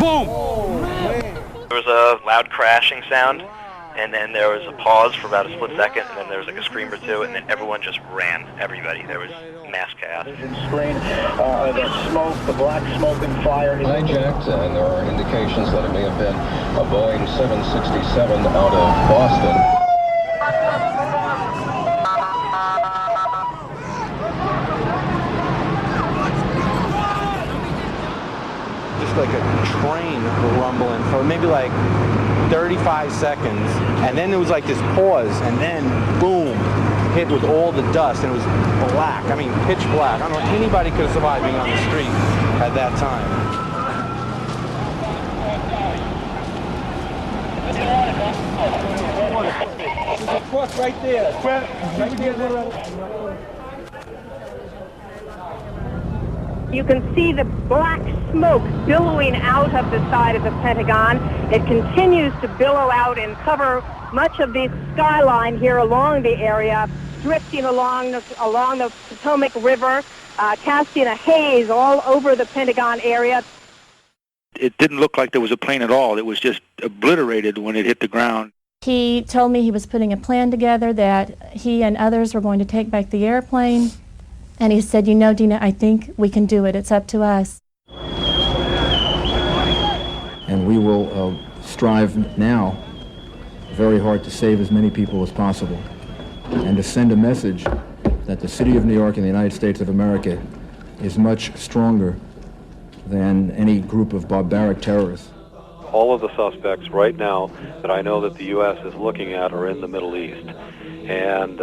Boom! There was a loud crashing sound, and then there was a pause for about a split second, and then there was like a scream or two, and then everyone just ran. Everybody. There was mass chaos. Screen, the smoke, the black smoke and fire. Hijacked, and there are indications that it may have been a Boeing 767 out of Boston. Just like a train rumbling for maybe like 35 seconds, and then there was like this pause, and then boom, hit with all the dust, and it was black. I mean, pitch black. I don't know anybody could have survived being on the street at that time. There's a truck right there. Right there. You can see the black smoke billowing out of the side of the Pentagon. It continues to billow out and cover much of the skyline here along the area, drifting along the Potomac River, casting a haze all over the Pentagon area. It didn't look like there was a plane at all. It was just obliterated when it hit the ground. He told me he was putting a plan together that he and others were going to take back the airplane. And he said, you know, Dina, I think we can do it. It's up to us. And we will strive now very hard to save as many people as possible and to send a message that the city of New York and the United States of America is much stronger than any group of barbaric terrorists. All of the suspects right now that I know that the U.S. is looking at are in the Middle East. And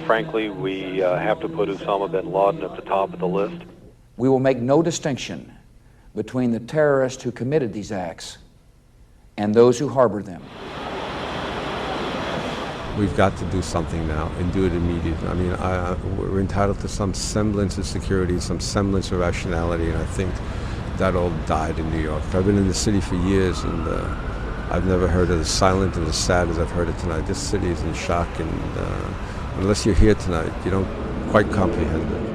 frankly, we have to put Osama bin Laden at the top of the list. We will make no distinction between the terrorists who committed these acts and those who harbored them. We've got to do something now and do it immediately. I mean, we're entitled to some semblance of security, some semblance of rationality, and I think that all died in New York. I've been in the city for years, and I've never heard it as silent and as sad as I've heard it tonight. This city is in shock, and unless you're here tonight, you don't quite comprehend it.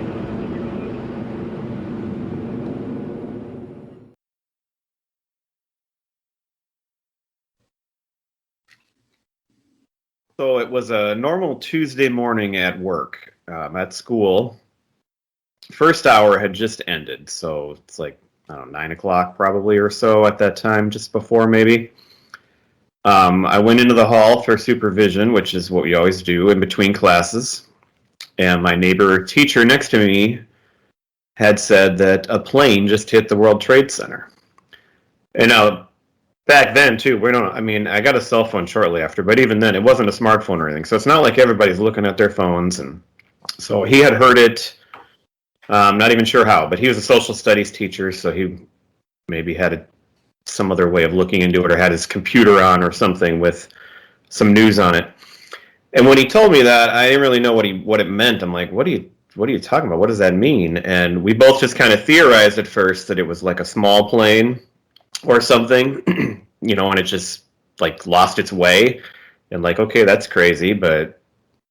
So it was a normal Tuesday morning at work, at school. First hour had just ended, so it's like, I don't know, 9 o'clock probably or so at that time, just before maybe. I went into the hall for supervision, which is what we always do in between classes. And my neighbor teacher next to me had said that a plane just hit the World Trade Center. And now, back then, too, I got a cell phone shortly after, but even then, it wasn't a smartphone or anything. So it's not like everybody's looking at their phones. And so he had heard it, not even sure how, but he was a social studies teacher, so he maybe had some other way of looking into it, or had his computer on or something with some news on it. And when he told me that, I didn't really know what it meant. I'm like, what are you talking about? What does that mean? And we both just kind of theorized at first that it was like a small plane or something, and it just like lost its way. And like, okay, that's crazy, but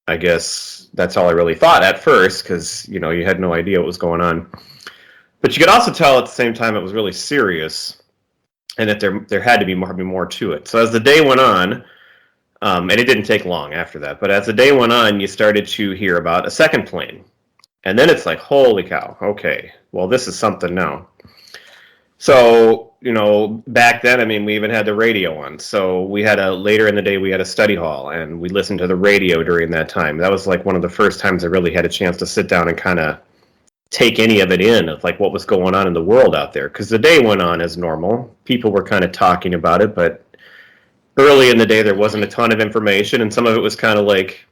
I guess that's all I really thought at first, because, you had no idea what was going on. But you could also tell at the same time it was really serious, and that there had to be more to it. So as the day went on, and it didn't take long after that, but as the day went on, you started to hear about a second plane. And then it's like, holy cow, okay, well, this is something now. So, back then, we even had the radio on. So later in the day, we had a study hall, and we listened to the radio during that time. That was like one of the first times I really had a chance to sit down and kind of take any of it in, of like what was going on in the world out there. Because the day went on as normal. People were kind of talking about it, but early in the day, there wasn't a ton of information, and some of it was kind of like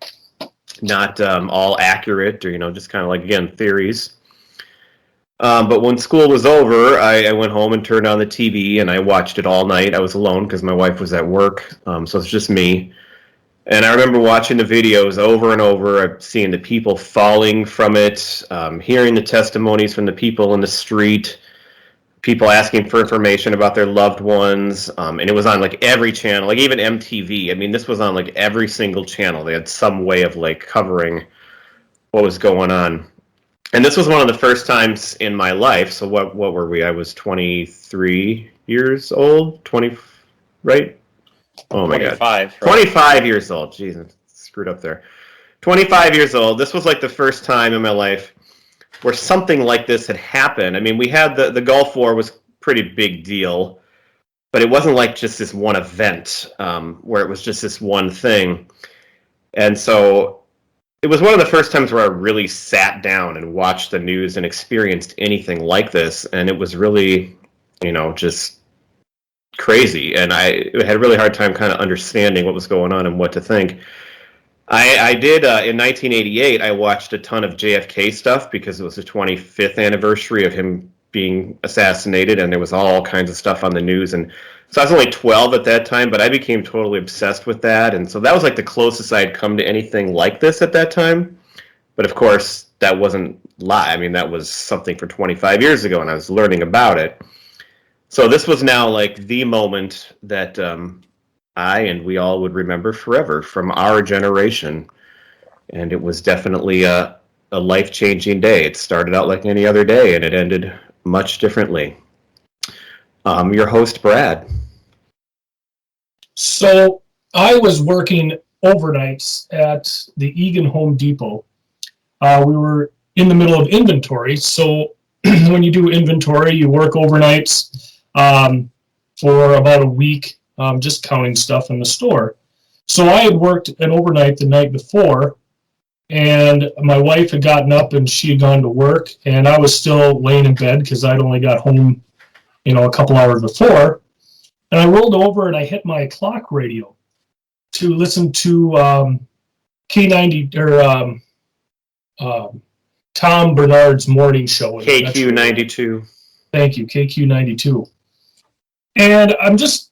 not all accurate, or, just kind of like, again, theories. But when school was over, I went home and turned on the TV, and I watched it all night. I was alone because my wife was at work, so it's just me. And I remember watching the videos over and over, seeing the people falling from it, hearing the testimonies from the people in the street, people asking for information about their loved ones, and it was on like every channel, like even MTV. This was on like every single channel. They had some way of like covering what was going on. And this was one of the first times in my life. So what were we? I was 23 years old, 20, right? Oh my 25, God. right? 25 years old. Jeez, I screwed up there. 25 years old. This was like the first time in my life where something like this had happened. I mean, we had the Gulf War was a pretty big deal, but it wasn't like just this one event where it was just this one thing. And so it was one of the first times where I really sat down and watched the news and experienced anything like this. And it was really, just crazy. And I had a really hard time kind of understanding what was going on and what to think. I did, in 1988, I watched a ton of JFK stuff because it was the 25th anniversary of him being assassinated, and there was all kinds of stuff on the news. And so I was only 12 at that time, but I became totally obsessed with that. And so that was like the closest I had come to anything like this at that time. But of course, that wasn't live. I mean, that was something for 25 years ago, and I was learning about it. So this was now like the moment that I and we all would remember forever from our generation. And it was definitely a life-changing day. It started out like any other day, and it ended much differently. Your host, Brad. So I was working overnights at the Eagan Home Depot. We were in the middle of inventory. So when you do inventory, you work overnights for about a week, just counting stuff in the store. So I had worked an overnight the night before, and my wife had gotten up and she had gone to work, and I was still laying in bed because I'd only got home, a couple hours before. And I rolled over and I hit my clock radio to listen to K90 or Tom Bernard's morning show. KQ92. Thank you, KQ92. And I'm just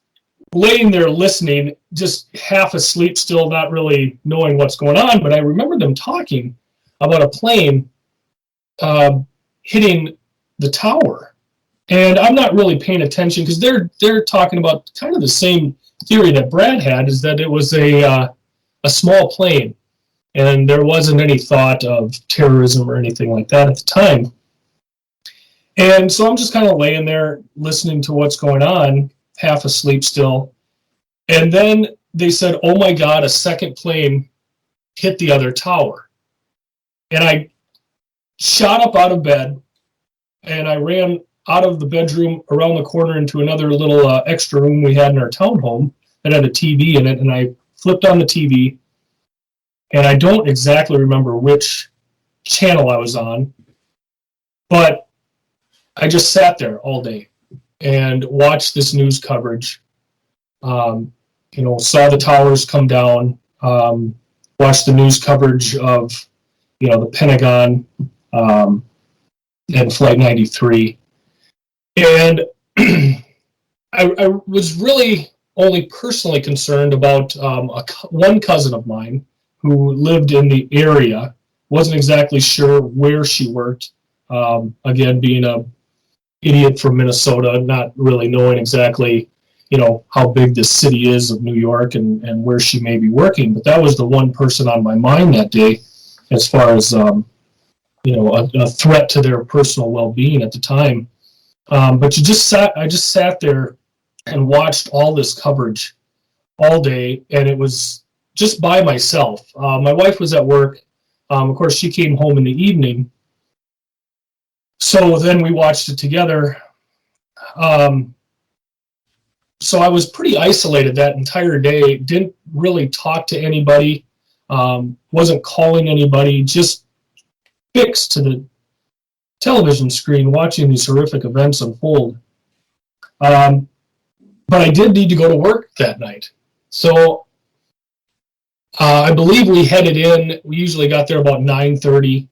laying there listening, just half asleep still, not really knowing what's going on, but I remember them talking about a plane hitting the tower. And I'm not really paying attention because they're talking about kind of the same theory that Brad had, is that it was a small plane, and there wasn't any thought of terrorism or anything like that at the time. And so I'm just kind of laying there listening to what's going on, half asleep still. And then they said, "Oh my God, a second plane hit the other tower." And I shot up out of bed and I ran out of the bedroom around the corner into another little extra room we had in our townhome that had a TV in it. And I flipped on the TV, and I don't exactly remember which channel I was on, but I just sat there all day and watched this news coverage. Saw the towers come down, watched the news coverage of, the Pentagon and Flight 93. And I was really only personally concerned about one cousin of mine who lived in the area. Wasn't exactly sure where she worked. Again, being a idiot from Minnesota, not really knowing exactly, how big this city is of New York and where she may be working. But that was the one person on my mind that day as far as, a threat to their personal well-being at the time. But I just sat there and watched all this coverage all day, and it was just by myself. My wife was at work. Of course, she came home in the evening. So then we watched it together. So I was pretty isolated that entire day. Didn't really talk to anybody. Wasn't calling anybody. Just fixed to the television screen watching these horrific events unfold. But I did need to go to work that night. So I believe we headed in. We usually got there about 9:30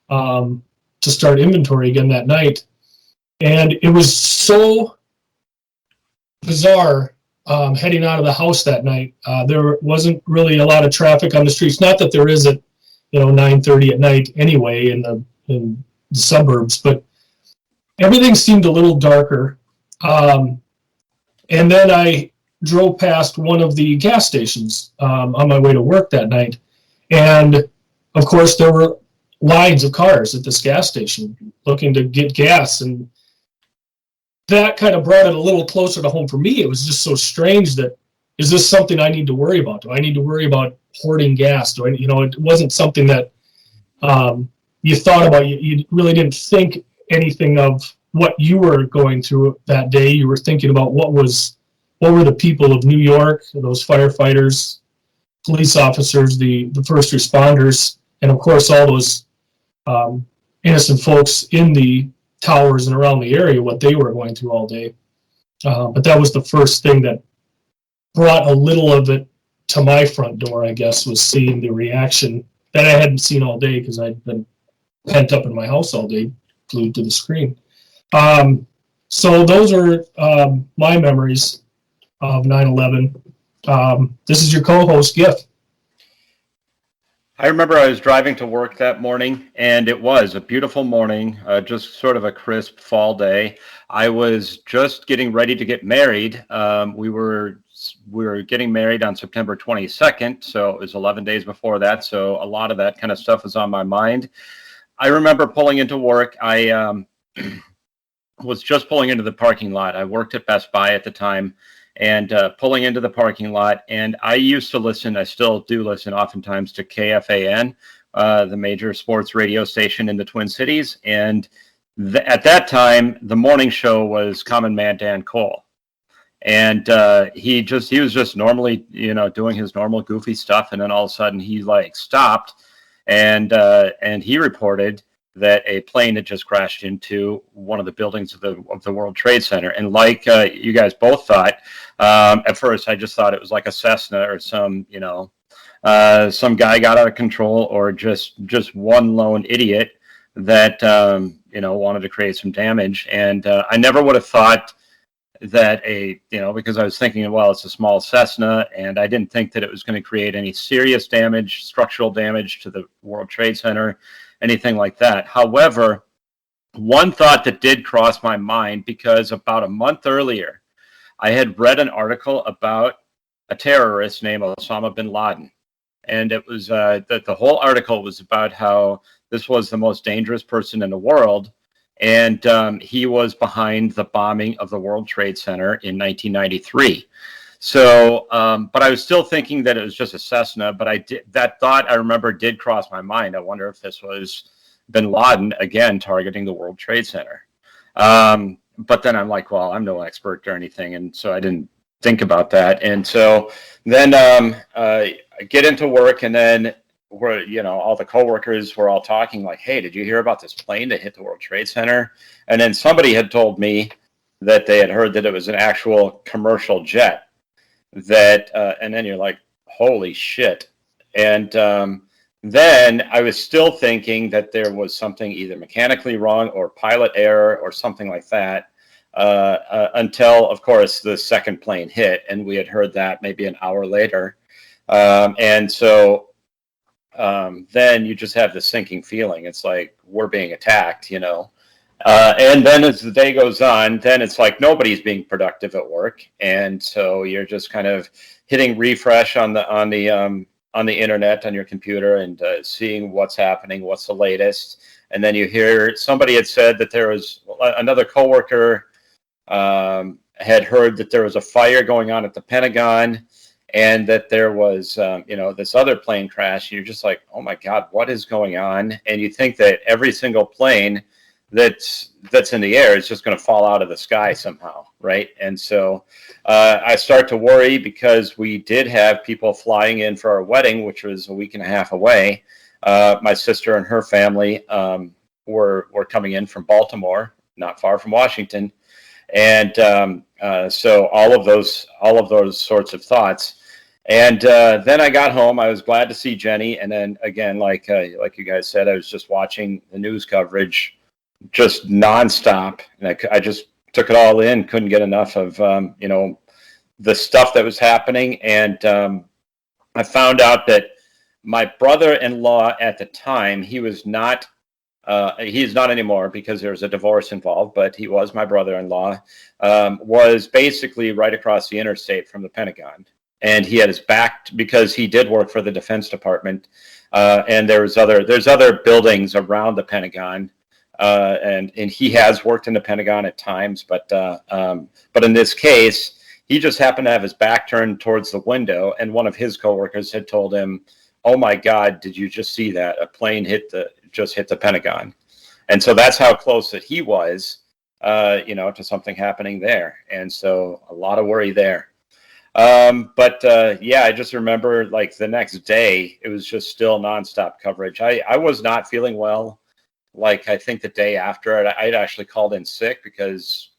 to start inventory again that night. And it was so bizarre heading out of the house that night. There wasn't really a lot of traffic on the streets. Not that there is at 9:30 at night anyway in the suburbs, but everything seemed a little darker. And then I drove past one of the gas stations on my way to work that night. And of course, there were lines of cars at this gas station looking to get gas, and that kind of brought it a little closer to home for me. It was just so strange that, is this something I need to worry about? Do I need to worry about hoarding gas? It wasn't something that you thought about. You really didn't think anything of what you were going through that day. You were thinking about what were the people of New York, those firefighters, police officers, the first responders, and of course all those innocent folks in the towers and around the area, what they were going through all day. But that was the first thing that brought a little of it to my front door, I guess, was seeing the reaction that I hadn't seen all day because I'd been pent up in my house all day, glued to the screen. So those are my memories of 9/11. This is your co-host, Giff. I remember I was driving to work that morning, and it was a beautiful morning, just sort of a crisp fall day. I was just getting ready to get married. We were getting married on September 22nd, so it was 11 days before that, so a lot of that kind of stuff was on my mind. I remember pulling into work. I was just pulling into the parking lot. I worked at Best Buy at the time, and pulling into the parking lot. And I used to listen, I still do listen oftentimes, to KFAN, the major sports radio station in the Twin Cities. And at that time, the morning show was Common Man Dan Cole. And he was just normally, doing his normal goofy stuff. And then all of a sudden he stopped and he reported that a plane had just crashed into one of the buildings of the World Trade Center. And like you guys both thought, at first I just thought it was like a Cessna or some guy got out of control, or just one lone idiot that, wanted to create some damage. And I never would have thought that because I was thinking, well, it's a small Cessna, and I didn't think that it was going to create any serious damage, structural damage to the World Trade Center, anything like that. However, one thought that did cross my mind, because about a month earlier, I had read an article about a terrorist named Osama bin Laden. And it was the whole article was about how this was the most dangerous person in the world. And he was behind the bombing of the World Trade Center in 1993. So, but I was still thinking that it was just a Cessna, but that thought, I remember, did cross my mind. I wonder if this was bin Laden, again, targeting the World Trade Center. But then I'm like, well, I'm no expert or anything, and so I didn't think about that. And so then I get into work, and then all the coworkers were all talking like, hey, did you hear about this plane that hit the World Trade Center? And then somebody had told me that they had heard that it was an actual commercial jet. And then you're like, holy shit. And then I was still thinking that there was something either mechanically wrong or pilot error or something like that, until, of course, the second plane hit, and we had heard that maybe an hour later. And so then you just have this sinking feeling. It's like we're being attacked, and then as the day goes on, then it's like nobody's being productive at work, and so you're just kind of hitting refresh on the internet on your computer and seeing what's happening, what's the latest. And then you hear somebody had said that there was another coworker had heard that there was a fire going on at the Pentagon, and that there was this other plane crash. You're just like, oh my God, what is going on? And you think that every single plane that's in the air is just going to fall out of the sky somehow, right? And so I start to worry, because we did have people flying in for our wedding, which was a week and a half away. My sister and her family were coming in from Baltimore, not far from Washington, and so all of those sorts of thoughts. And then I got home. I was glad to see Jenny, and then again, like you guys said, I was just watching the news coverage just nonstop, and I just took it all in. Couldn't get enough of the stuff that was happening. And I found out that my brother-in-law at the time, he's not anymore because there was a divorce involved, but he was my brother-in-law, was basically right across the interstate from the Pentagon. And he had his back, because he did work for the Defense Department. and there's other buildings around the Pentagon, and he has worked in the Pentagon at times, but in this case, he just happened to have his back turned towards the window, and one of his coworkers had told him, "Oh my God, did you just see that? A plane just hit the Pentagon," and so that's how close that he was, to something happening there, and so a lot of worry there. I just remember like the next day, it was just still nonstop coverage. I was not feeling well. Like I think the day after, I'd actually called in sick because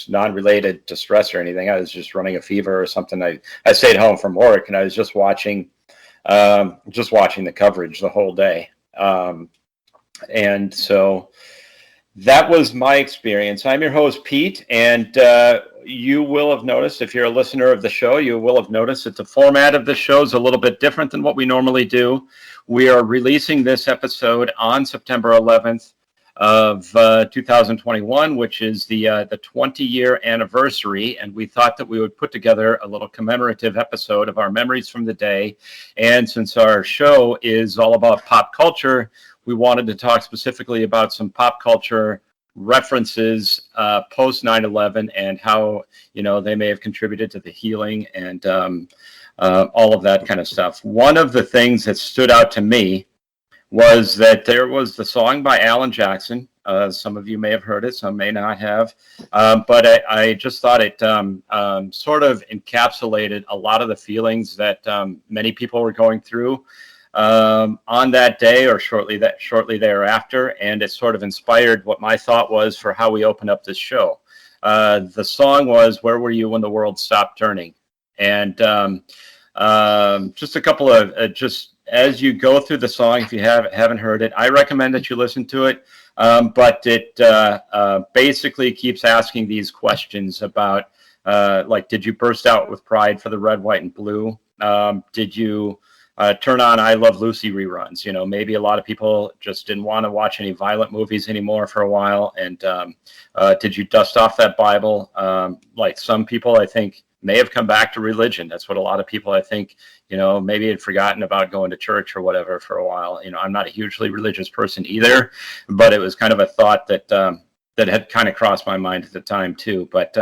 non-related to stress or anything. I was just running a fever or something. I stayed home from work and I was just watching the coverage the whole day. And so that was my experience. I'm your host, Pete, and you will have noticed, if you're a listener of the show, you will have noticed that the format of the show is a little bit different than what we normally do. We are releasing this episode on September 11th of 2021, which is the 20-year anniversary, and we thought that we would put together a little commemorative episode of our memories from the day. And since our show is all about pop culture, we wanted to talk specifically about some pop culture references post 9/11 and how they may have contributed to the healing and all of that kind of stuff. One of the things that stood out to me was that there was the song by Alan Jackson. Some of you may have heard it, some may not have, but I just thought it sort of encapsulated a lot of the feelings that many people were going through on that day or shortly thereafter, and it sort of inspired what my thought was for how we open up this show. The song was "Where Were You When the World Stopped Turning," and just a couple of just as you go through the song, if you haven't heard it, I recommend that you listen to it. But it basically keeps asking these questions about like, did you burst out with pride for the red, white, and blue? Did you turn on I Love Lucy reruns? Maybe a lot of people just didn't want to watch any violent movies anymore for a while. And did you dust off that Bible? Like some people, I think, may have come back to religion. That's what a lot of people, I think, maybe had forgotten about going to church or whatever for a while. I'm not a hugely religious person either, but it was kind of a thought that that had kind of crossed my mind at the time too. But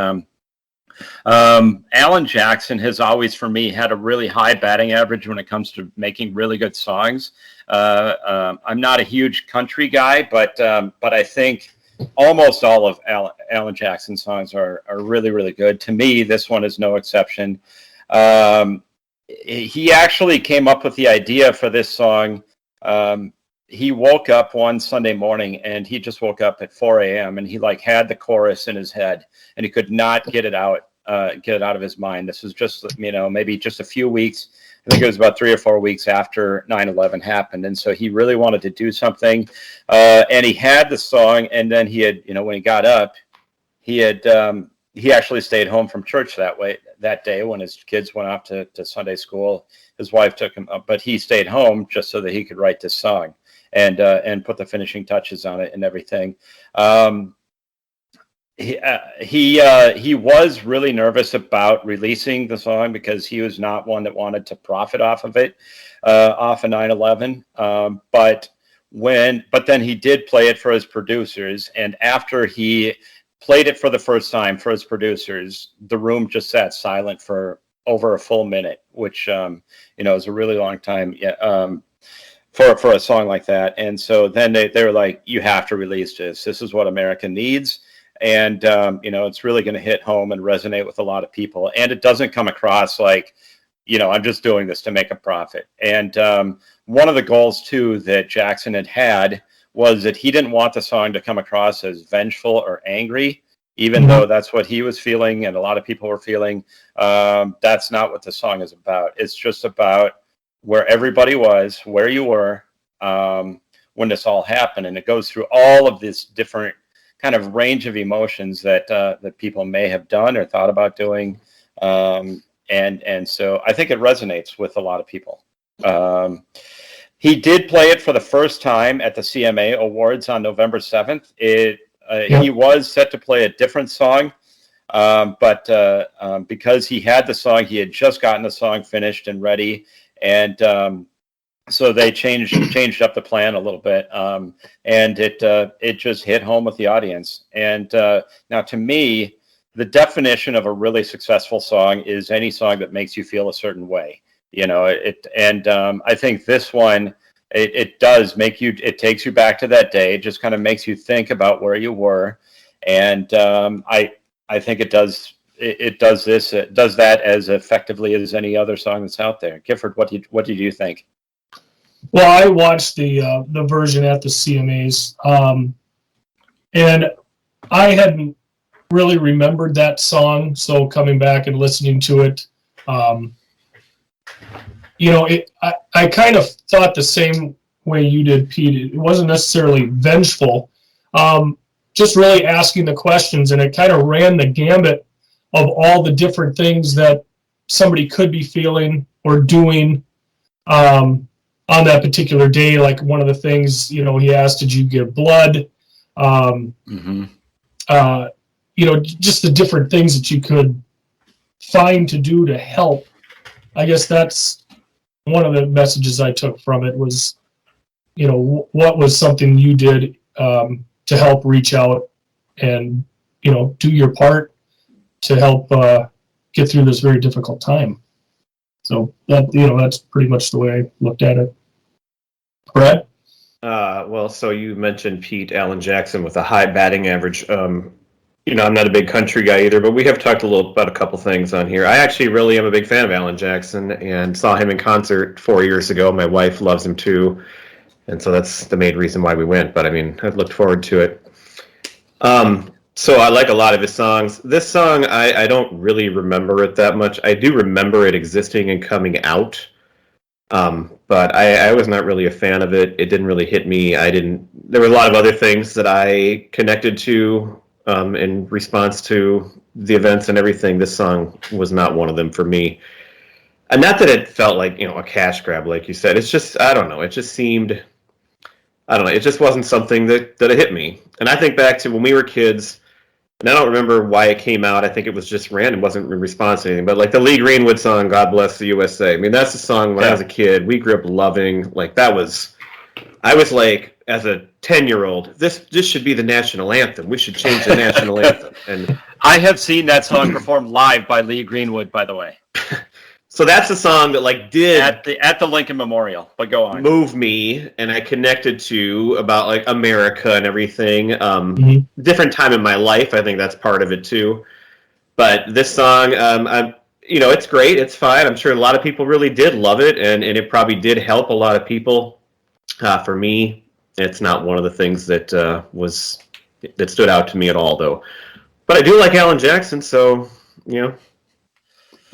Alan Jackson has always, for me, had a really high batting average when it comes to making really good songs. I'm not a huge country guy, but I think almost all of Alan Jackson's songs are really, really good. To me, this one is no exception. He actually came up with the idea for this song. He woke up one Sunday morning and he just woke up at 4 a.m. and he had the chorus in his head and he could not get it out of his mind. This was just, maybe just a few weeks. I think it was about 3 or 4 weeks after 9/11 happened. And so he really wanted to do something. And he had the song. And then he had, when he got up, he actually stayed home from church that day when his kids went off to Sunday school. His wife took him up, but he stayed home just so that he could write this song and put the finishing touches on it and everything. He was really nervous about releasing the song because he was not one that wanted to profit off of it, off of 9/11. But then he did play it for his producers, and after he played it for the first time for his producers, the room just sat silent for over a full minute, which is a really long time. For a song like that. And so then they were like, you have to release this. This is what America needs. And, it's really going to hit home and resonate with a lot of people. And it doesn't come across like, I'm just doing this to make a profit. And one of the goals, too, that Jackson had was that he didn't want the song to come across as vengeful or angry, even though that's what he was feeling and a lot of people were feeling. That's not what the song is about. It's just about where everybody was, where you were when this all happened. And it goes through all of this different kind of range of emotions that people may have done or thought about doing. And so I think it resonates with a lot of people. He did play it for the first time at the CMA Awards on November 7th. He was set to play a different song, but because he had the song, he had just gotten the song finished and ready. And So they changed up the plan a little bit, and it just hit home with the audience. And now, to me, the definition of a really successful song is any song that makes you feel a certain way. I think this one, it does make you. It takes you back to that day. It just kind of makes you think about where you were, and I think it does. It does this. It does that as effectively as any other song that's out there. Gifford, what did you think? Well, I watched the version at the CMAs, and I hadn't really remembered that song. So coming back and listening to it, I kind of thought the same way you did, Pete. It wasn't necessarily vengeful, just really asking the questions, and it kind of ran the gambit of all the different things that somebody could be feeling or doing. On that particular day, like one of the things, he asked, did you give blood? Just the different things that you could find to do to help. I guess that's one of the messages I took from it was, what was something you did to help reach out and, do your part to help get through this very difficult time. So that that's pretty much the way I looked at it. Brad? So you mentioned Pete Alan Jackson with a high batting average. I'm not a big country guy either, but we have talked about a couple things on here. I actually really am a big fan of Alan Jackson and saw him in concert 4 years ago. My wife loves him too, and so that's the main reason why we went. But I mean, I've looked forward to it. So I like a lot of his songs. This song, I don't really remember it that much. I do remember it existing and coming out, but I was not really a fan of it. It didn't really hit me. There were a lot of other things that I connected to in response to the events and everything. This song was not one of them for me. And not that it felt like, a cash grab, like you said. It's just, I don't know. It just seemed, it just wasn't something that hit me. And I think back to when we were kids, and I don't remember why it came out. I think it was just random, wasn't in response to anything. But like the Lee Greenwood song, God Bless the USA. I mean, that's the song when I was a kid, we grew up loving. Like I was like, as a 10-year-old, this should be the national anthem. We should change the national anthem. And I have seen that song performed live by Lee Greenwood, by the way. So that's a song that did at the Lincoln Memorial. But go on. Move me, and I connected to about America and everything. Different time in my life, I think that's part of it too. But this song, it's great, it's fine. I'm sure a lot of people really did love it, and it probably did help a lot of people. For me, it's not one of the things that stood out to me at all, though. But I do like Alan Jackson, so You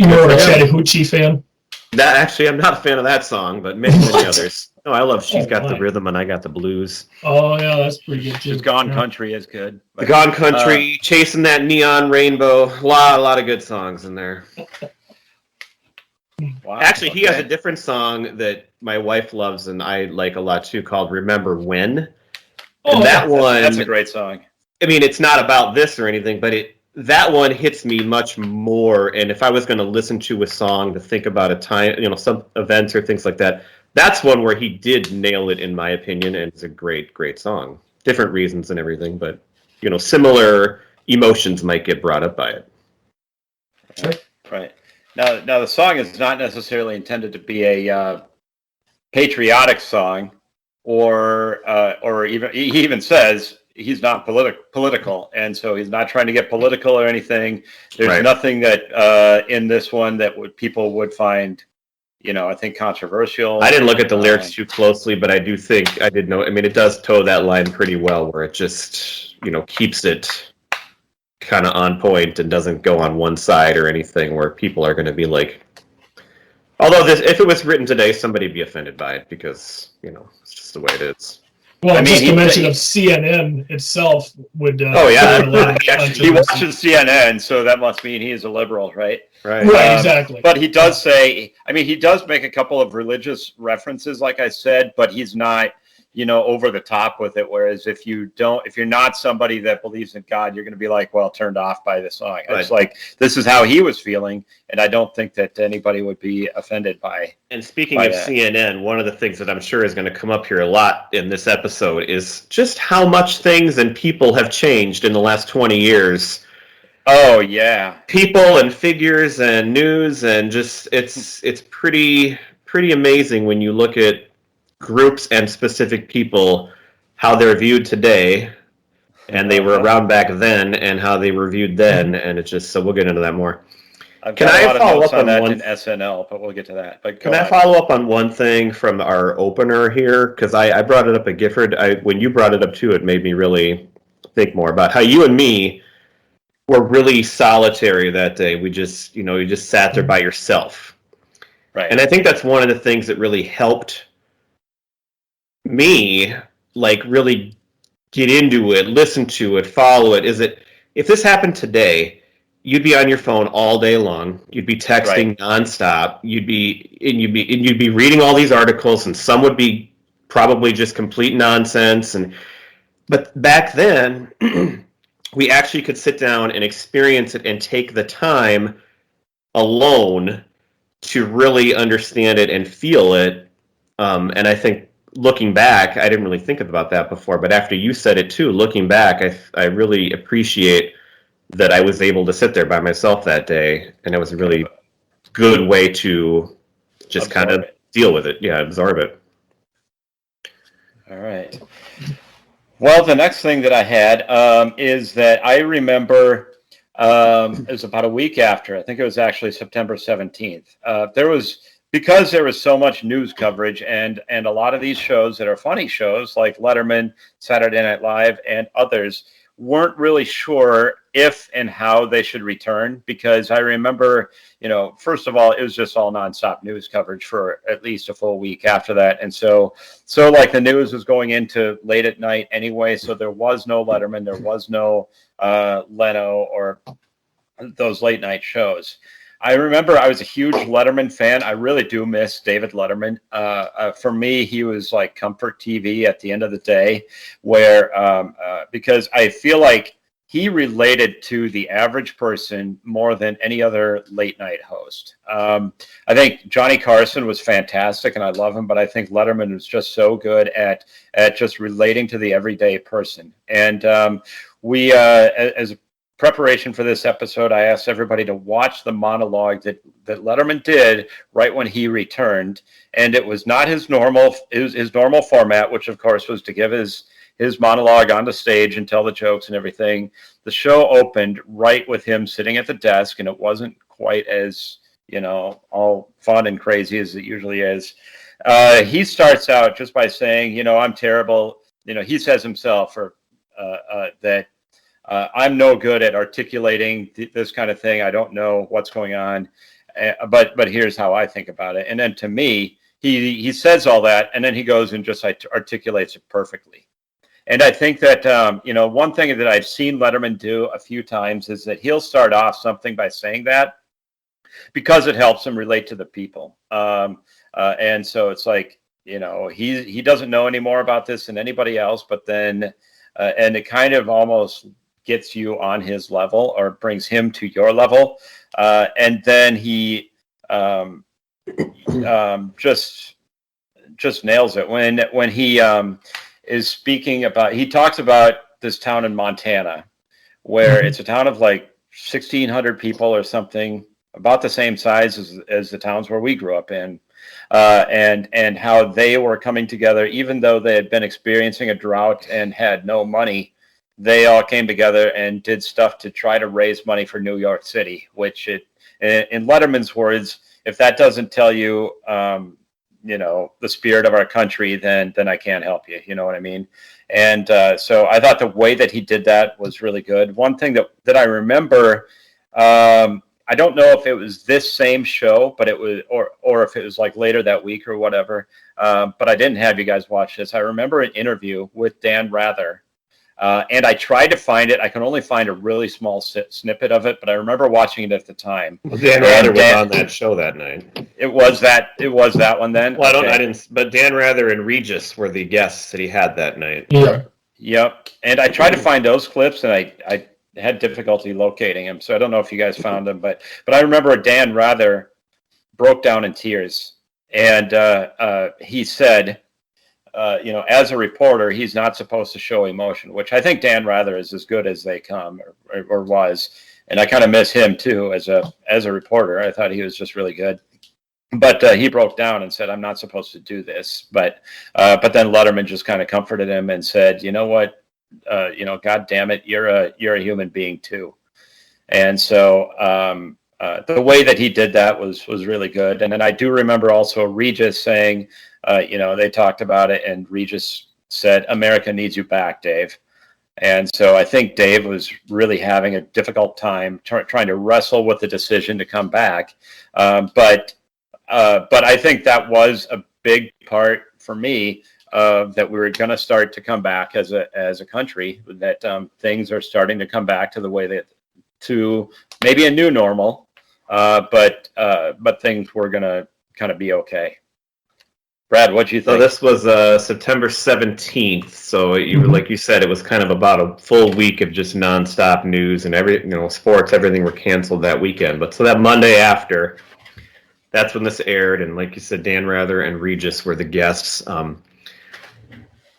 were a Chattahoochee fan? That actually, I'm not a fan of that song, but many others. No, I love She's Got the Rhythm and I Got the Blues. Oh, yeah, that's pretty good, too. Just Gone Country is good. The Gone Country, Chasing That Neon Rainbow, a lot of good songs in there. Wow, actually, he has a different song that my wife loves and I like a lot, too, called Remember When. And that one... That's a great song. I mean, it's not about this or anything, but that one hits me much more. And if I was going to listen to a song to think about a time, some events or things like that, that's one where he did nail it, in my opinion, and it's a great, great song. Different reasons and everything, but, similar emotions might get brought up by it. Right. Now the song is not necessarily intended to be a patriotic song, or even he even says he's not political, and so he's not trying to get political or anything. There's nothing that in this one that people would find, I think controversial. I didn't look at the lyrics too closely, but I do think I did know. I mean, it does toe that line pretty well, where it just keeps it kind of on point and doesn't go on one side or anything where people are going to be like. Although if it was written today, somebody would be offended by it because it's just the way it is. Well, just the mention of CNN itself would. He watches CNN, so that must mean he is a liberal, right? Right, exactly. But he does say, he does make a couple of religious references, like I said, but he's not over the top with it. Whereas if you're not somebody that believes in God, you're going to be like, well, turned off by the song. Right. It's like, this is how he was feeling. And I don't think that anybody would be offended by. And speaking of CNN, one of the things that I'm sure is going to come up here a lot in this episode is just how much things and people have changed in the last 20 years. Oh yeah, people and figures and news and just it's pretty amazing when you look at groups and specific people, how they're viewed today, and they were around back then, and how they were viewed then, and it's just so we'll get into that more. Can I follow up on that in SNL? But we'll get to that. But can I follow up on one thing from our opener here? Because I brought it up at Gifford. When you brought it up too, it made me really think more about how you and me were really solitary that day. We just, you just sat there by yourself. Right. And I think that's one of the things that really helped me, like, really get into it, listen to it, follow it, is that if this happened today, you'd be on your phone all day long. You'd be texting nonstop. You'd be reading all these articles, and some would be probably just complete nonsense. But back then, we actually could sit down and experience it and take the time alone to really understand it and feel it. And I think looking back, I didn't really think about that before, but after you said it too, looking back, I really appreciate that I was able to sit there by myself that day, and it was a really good way to just kind of deal with it. Yeah, absorb it. All right. Well, the next thing that I had is that I remember it was about a week after. I think it was actually September 17th. Because there was so much news coverage, and a lot of these shows that are funny shows like Letterman, Saturday Night Live, and others weren't really sure if and how they should return, because I remember, first of all, it was just all nonstop news coverage for at least a full week after that. And so like the news was going into late at night anyway, so there was no Letterman, there was no Leno or those late night shows. I remember I was a huge Letterman fan. I really do miss David Letterman. For me, he was like comfort TV at the end of the day, because I feel like he related to the average person more than any other late night host. I think Johnny Carson was fantastic, and I love him, but I think Letterman was just so good at just relating to the everyday person. And we, as a preparation for this episode, I asked everybody to watch the monologue that Letterman did right when he returned, and it was not his normal format, which of course was to give his monologue on the stage and tell the jokes and everything. The show opened right with him sitting at the desk, and it wasn't quite as all fun and crazy as it usually is. He starts out just by saying, I'm terrible. He says himself that I'm no good at articulating this kind of thing. I don't know what's going on, but here's how I think about it. And then to me, he says all that, and then he goes and just articulates it perfectly. And I think that one thing that I've seen Letterman do a few times is that he'll start off something by saying that because it helps him relate to the people. And so it's like, he doesn't know any more about this than anybody else, but then and it kind of almost gets you on his level or brings him to your level. And then he just nails it. When he is speaking about, he talks about this town in Montana, where it's a town of like 1,600 people or something, about the same size as the towns where we grew up in. And how they were coming together, even though they had been experiencing a drought and had no money. They all came together and did stuff to try to raise money for New York City, which in Letterman's words, if that doesn't tell you, the spirit of our country, then I can't help you. You know what I mean? And so I thought the way that he did that was really good. One thing that I remember, I don't know if it was this same show, but it was, or if it was like later that week or whatever. But I didn't have you guys watch this. I remember an interview with Dan Rather, And I tried to find it. I can only find a really small snippet of it, but I remember watching it at the time. Well, Dan Rather was on that show that night. It was that one then. Well, I didn't. But Dan Rather and Regis were the guests that he had that night. Yeah. Yep. And I tried to find those clips, and I had difficulty locating them. So I don't know if you guys found them, but I remember Dan Rather broke down in tears, and he said, as a reporter, he's not supposed to show emotion, which I think Dan Rather is as good as they come, or was, and I kind of miss him too as a reporter. I thought he was just really good, but he broke down and said, "I'm not supposed to do this," but then Letterman just kind of comforted him and said, "You know what? God damn it, you're a human being too," and so the way that he did that was really good. And then I do remember also Regis saying, they talked about it, and Regis said, "America needs you back, Dave." And so I think Dave was really having a difficult time trying to wrestle with the decision to come back. But I think that was a big part for me that we were going to start to come back as a country, that things are starting to come back to the way to maybe a new normal, but things were going to kind of be okay. Brad, what do you think? So this was September 17th. So like you said, it was kind of about a full week of just nonstop news, and sports, everything were canceled that weekend. But so that Monday after, that's when this aired, and like you said, Dan Rather and Regis were the guests.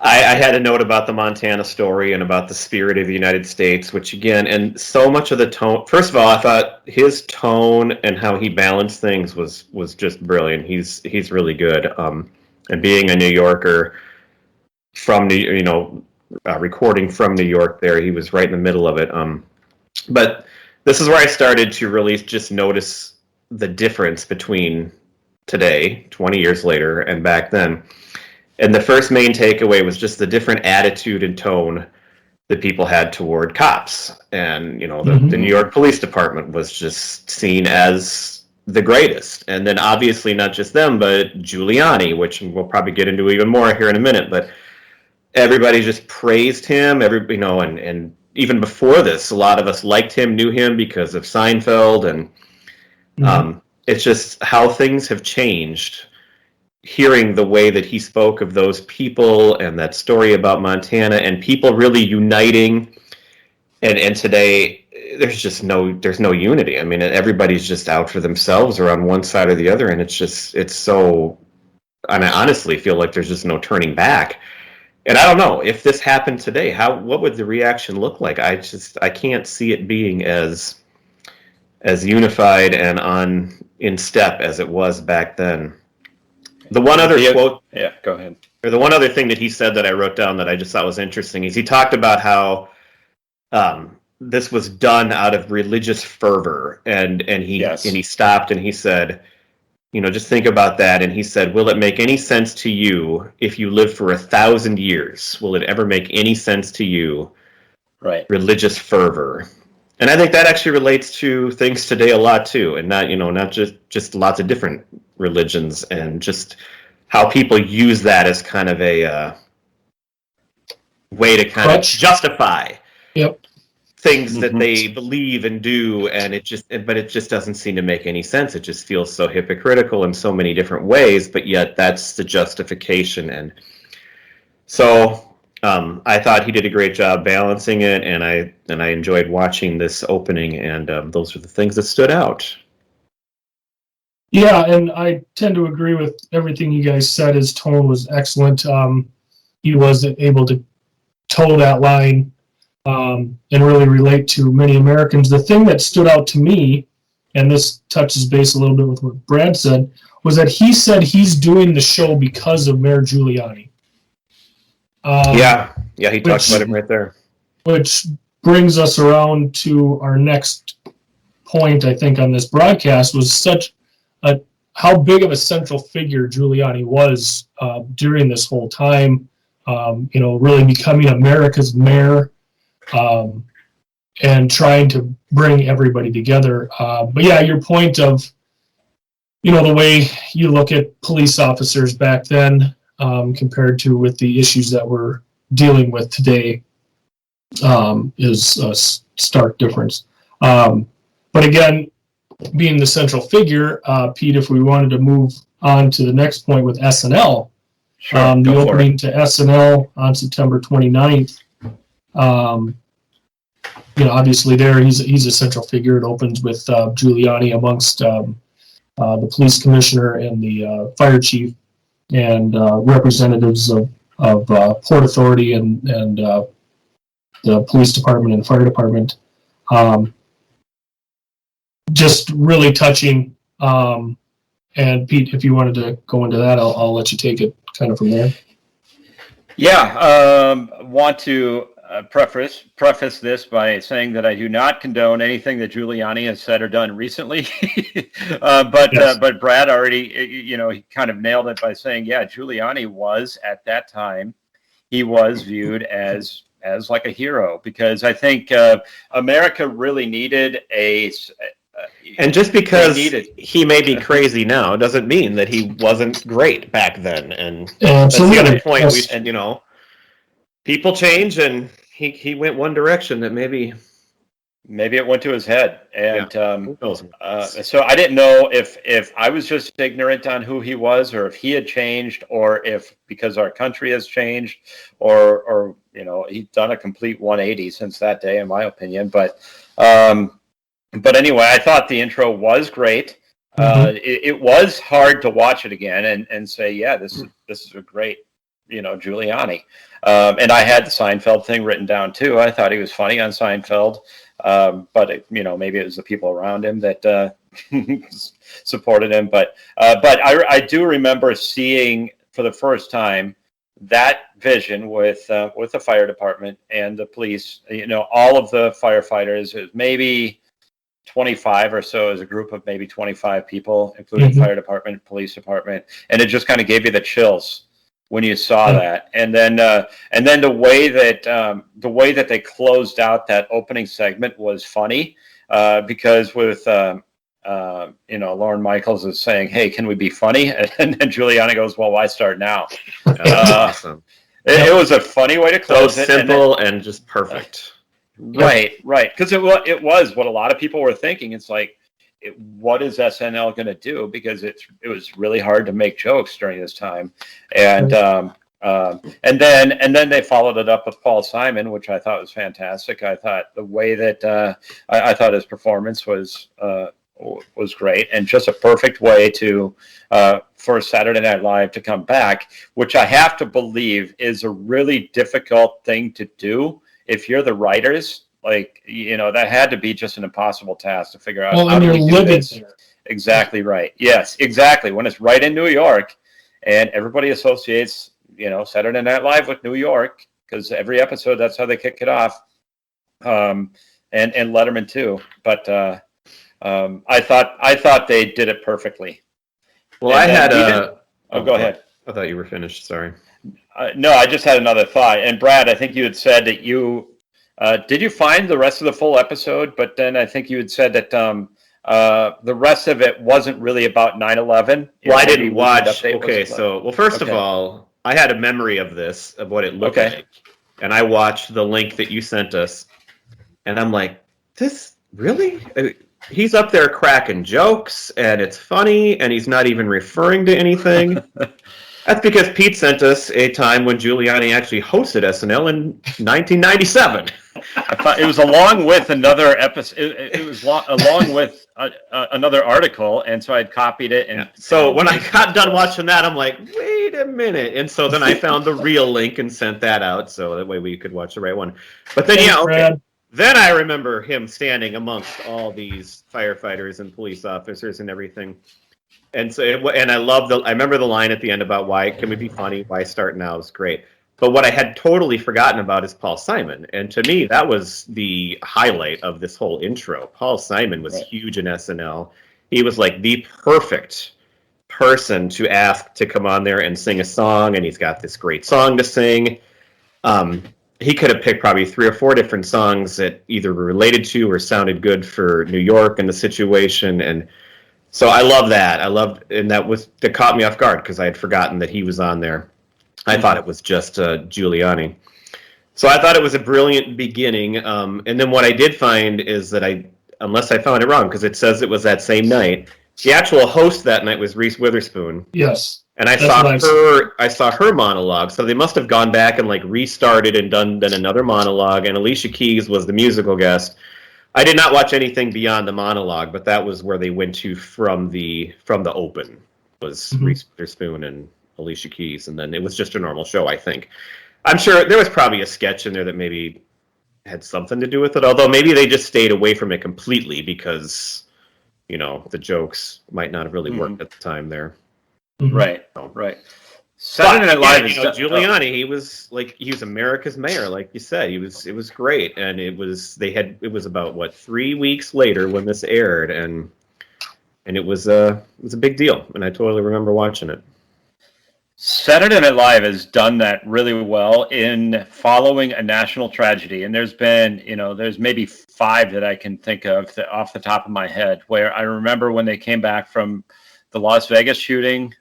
I had a note about the Montana story and about the spirit of the United States, which again, and so much of the tone. First of all, I thought his tone and how he balanced things was just brilliant. He's really good. And being a New Yorker from recording from New York, there he was right in the middle of it. But this is where I started to really just notice the difference between today, 20 years later, and back then. And the first main takeaway was just the different attitude and tone that people had toward cops. And, the New York Police Department was just seen as the greatest. And then obviously not just them, but Giuliani, which we'll probably get into even more here in a minute. But everybody just praised him. And even before this, a lot of us liked him, knew him because of Seinfeld. And it's just how things have changed. Hearing the way that he spoke of those people and that story about Montana and people really uniting, and today there's no unity. I mean, everybody's just out for themselves or on one side or the other, and it's so. And I honestly feel like there's just no turning back. And I don't know if this happened today, what would the reaction look like? I can't see it being as unified and in step as it was back then. The one other quote, yeah, go ahead. Or the one other thing that he said that I wrote down that I just thought was interesting is he talked about how this was done out of religious fervor, and he stopped and he said, just think about that. And he said, "Will it make any sense to you if you live for 1,000 years? Will it ever make any sense to you?" Right. Religious fervor. And I think that actually relates to things today a lot too, and not just lots of different religions, and just how people use that as kind of a way to kind of justify things that they believe and do, and it just doesn't seem to make any sense. It just feels so hypocritical in so many different ways, but yet that's the justification. And so I thought he did a great job balancing it, and I enjoyed watching this opening, and those were the things that stood out. Yeah, and I tend to agree with everything you guys said. His tone was excellent. He was able to toe that line and really relate to many Americans. The thing that stood out to me, and this touches base a little bit with what Brad said, was that he said he's doing the show because of Mayor Giuliani. He talked about him right there. Which brings us around to our next point, I think, on this broadcast, was how big of a central figure Giuliani was during this whole time, really becoming America's mayor and trying to bring everybody together. But yeah, your point of, the way you look at police officers back then compared to with the issues that we're dealing with today, is a stark difference. But again, being the central figure, Pete, if we wanted to move on to the next point with SNL, the opening to SNL on September 29th, obviously there he's a central figure. It opens with Giuliani amongst the police commissioner and the fire chief and representatives of Port Authority and the police department and fire department. Just really touching. And Pete, if you wanted to go into that, I'll let you take it kind of from there. Yeah, want to preface this by saying that I do not condone anything that Giuliani has said or done recently. But Brad already, he kind of nailed it by saying, yeah, Giuliani was at that time, he was viewed as like a hero, because I think America really needed and just because he may be crazy now doesn't mean that he wasn't great back then. And that's the other point. People change, and he went one direction that maybe it went to his head. And so I didn't know if I was just ignorant on who he was, or if he had changed, or if because our country has changed, or he's done a complete 180 since that day, in my opinion. But anyway, I thought the intro was great. It was hard to watch it again and say, yeah, this is a great, Giuliani. And I had the Seinfeld thing written down too. I thought he was funny on Seinfeld, but maybe it was the people around him that supported him. But I do remember seeing for the first time that vision with the fire department and the police. All of the firefighters, maybe 25 or so as a group of maybe 25 people, including fire department, police department, and it just kind of gave you the chills when you saw that. And then the way that they closed out that opening segment was funny, because with Lorne Michaels is saying, "Hey, can we be funny?" And then Giuliani goes, "Well, why start now?" Awesome. It was a funny way to close it. So simple and just perfect. Right. Because it was what a lot of people were thinking. It's like, what is SNL going to do? Because it was really hard to make jokes during this time, and then they followed it up with Paul Simon, which I thought was fantastic. I thought the way that I thought his performance was great, and just a perfect way to for Saturday Night Live to come back, which I have to believe is a really difficult thing to do. If you're the writers, that had to be just an impossible task to figure out how do we do this. Exactly right. Yes, exactly. When it's right in New York, and everybody associates, Saturday Night Live with New York, because every episode that's how they kick it off, and Letterman too. But I thought they did it perfectly. Well, I had go ahead. I thought you were finished. Sorry. No, I just had another thought. And Brad, I think you had said that you did you find the rest of the full episode? But then I think you had said that the rest of it wasn't really about 9/11. Well, I didn't watch. Okay, first of all, I had a memory of what it looked like, and I watched the link that you sent us, and I'm like, this really? He's up there cracking jokes, and it's funny, and he's not even referring to anything. That's because Pete sent us a time when Giuliani actually hosted SNL in 1997. I thought it was along with another episode. It was along with another article, and so I'd copied it. And so when I got done watching that, I'm like, wait a minute. And so then I found the real link and sent that out, so that way we could watch the right one. But then, then I remember him standing amongst all these firefighters and police officers and everything. And so, I remember the line at the end about why can we be funny? Why start now? It's great. But what I had totally forgotten about is Paul Simon. And to me, that was the highlight of this whole intro. Paul Simon was huge in SNL. He was like the perfect person to ask to come on there and sing a song. And he's got this great song to sing. He could have picked probably 3 or 4 different songs that either were related to or sounded good for New York and the situation. And so I love that. And that caught me off guard because I had forgotten that he was on there. I thought it was just Giuliani. So I thought it was a brilliant beginning. And then what I did find is that unless I found it wrong, because it says it was that same night, the actual host that night was Reese Witherspoon. Yes. And I saw her monologue. So they must have gone back and like restarted and done another monologue. And Alicia Keys was the musical guest. I did not watch anything beyond the monologue, but that was where they went to from the open, was Reese Witherspoon and Alicia Keys, and then it was just a normal show, I think. I'm sure there was probably a sketch in there that maybe had something to do with it, although maybe they just stayed away from it completely because, the jokes might not have really worked at the time there. Right, right. Saturday Night Live is Giuliani. He was America's mayor, like you said. It was great, and it was about 3 weeks later when this aired, and it was a big deal, and I totally remember watching it. Saturday Night Live has done that really well in following a national tragedy, and there's been there's maybe 5 that I can think of off the top of my head where I remember when they came back from the Las Vegas shooting.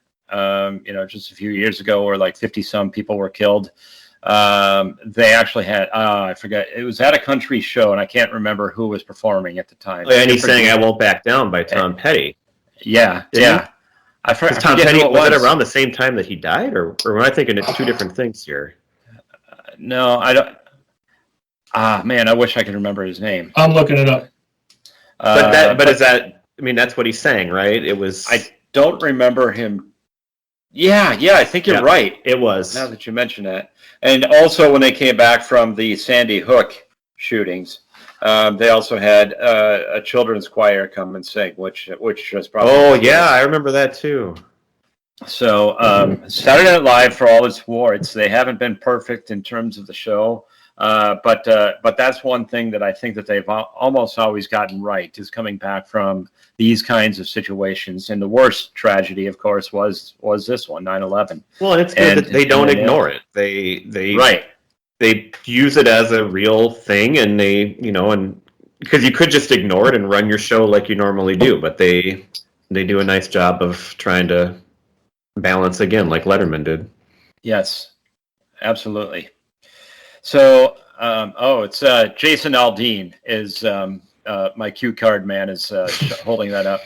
Just a few years ago where like 50 some people were killed. They actually had, I forget, it was at a country show and I can't remember who was performing at the time. And he's saying I Won't Back Down by Tom Petty. Yeah. I forget Tom Petty, was it around the same time that he died or am I thinking it's 2 different things here? No, I don't. Man, I wish I could remember his name. I'm looking it up. But is that, that's what he's saying, right? It was. I don't remember him. Yeah, I think you're right. It was. Now that you mention that. And also when they came back from the Sandy Hook shootings, they also had a children's choir come and sing, which just probably... Oh, yeah, I remember that too. So Saturday Night Live, for all its warts, they haven't been perfect in terms of the show. But that's one thing that I think that they've almost always gotten right, is coming back from these kinds of situations. And the worst tragedy, of course, was this one, 9/11. Well, and it's good that they don't ignore it. They right. They use it as a real thing, and they and because you could just ignore it and run your show like you normally do, but they do a nice job of trying to balance again, like Letterman did. Yes, absolutely. So, it's Jason Aldean is my cue card man is holding that up,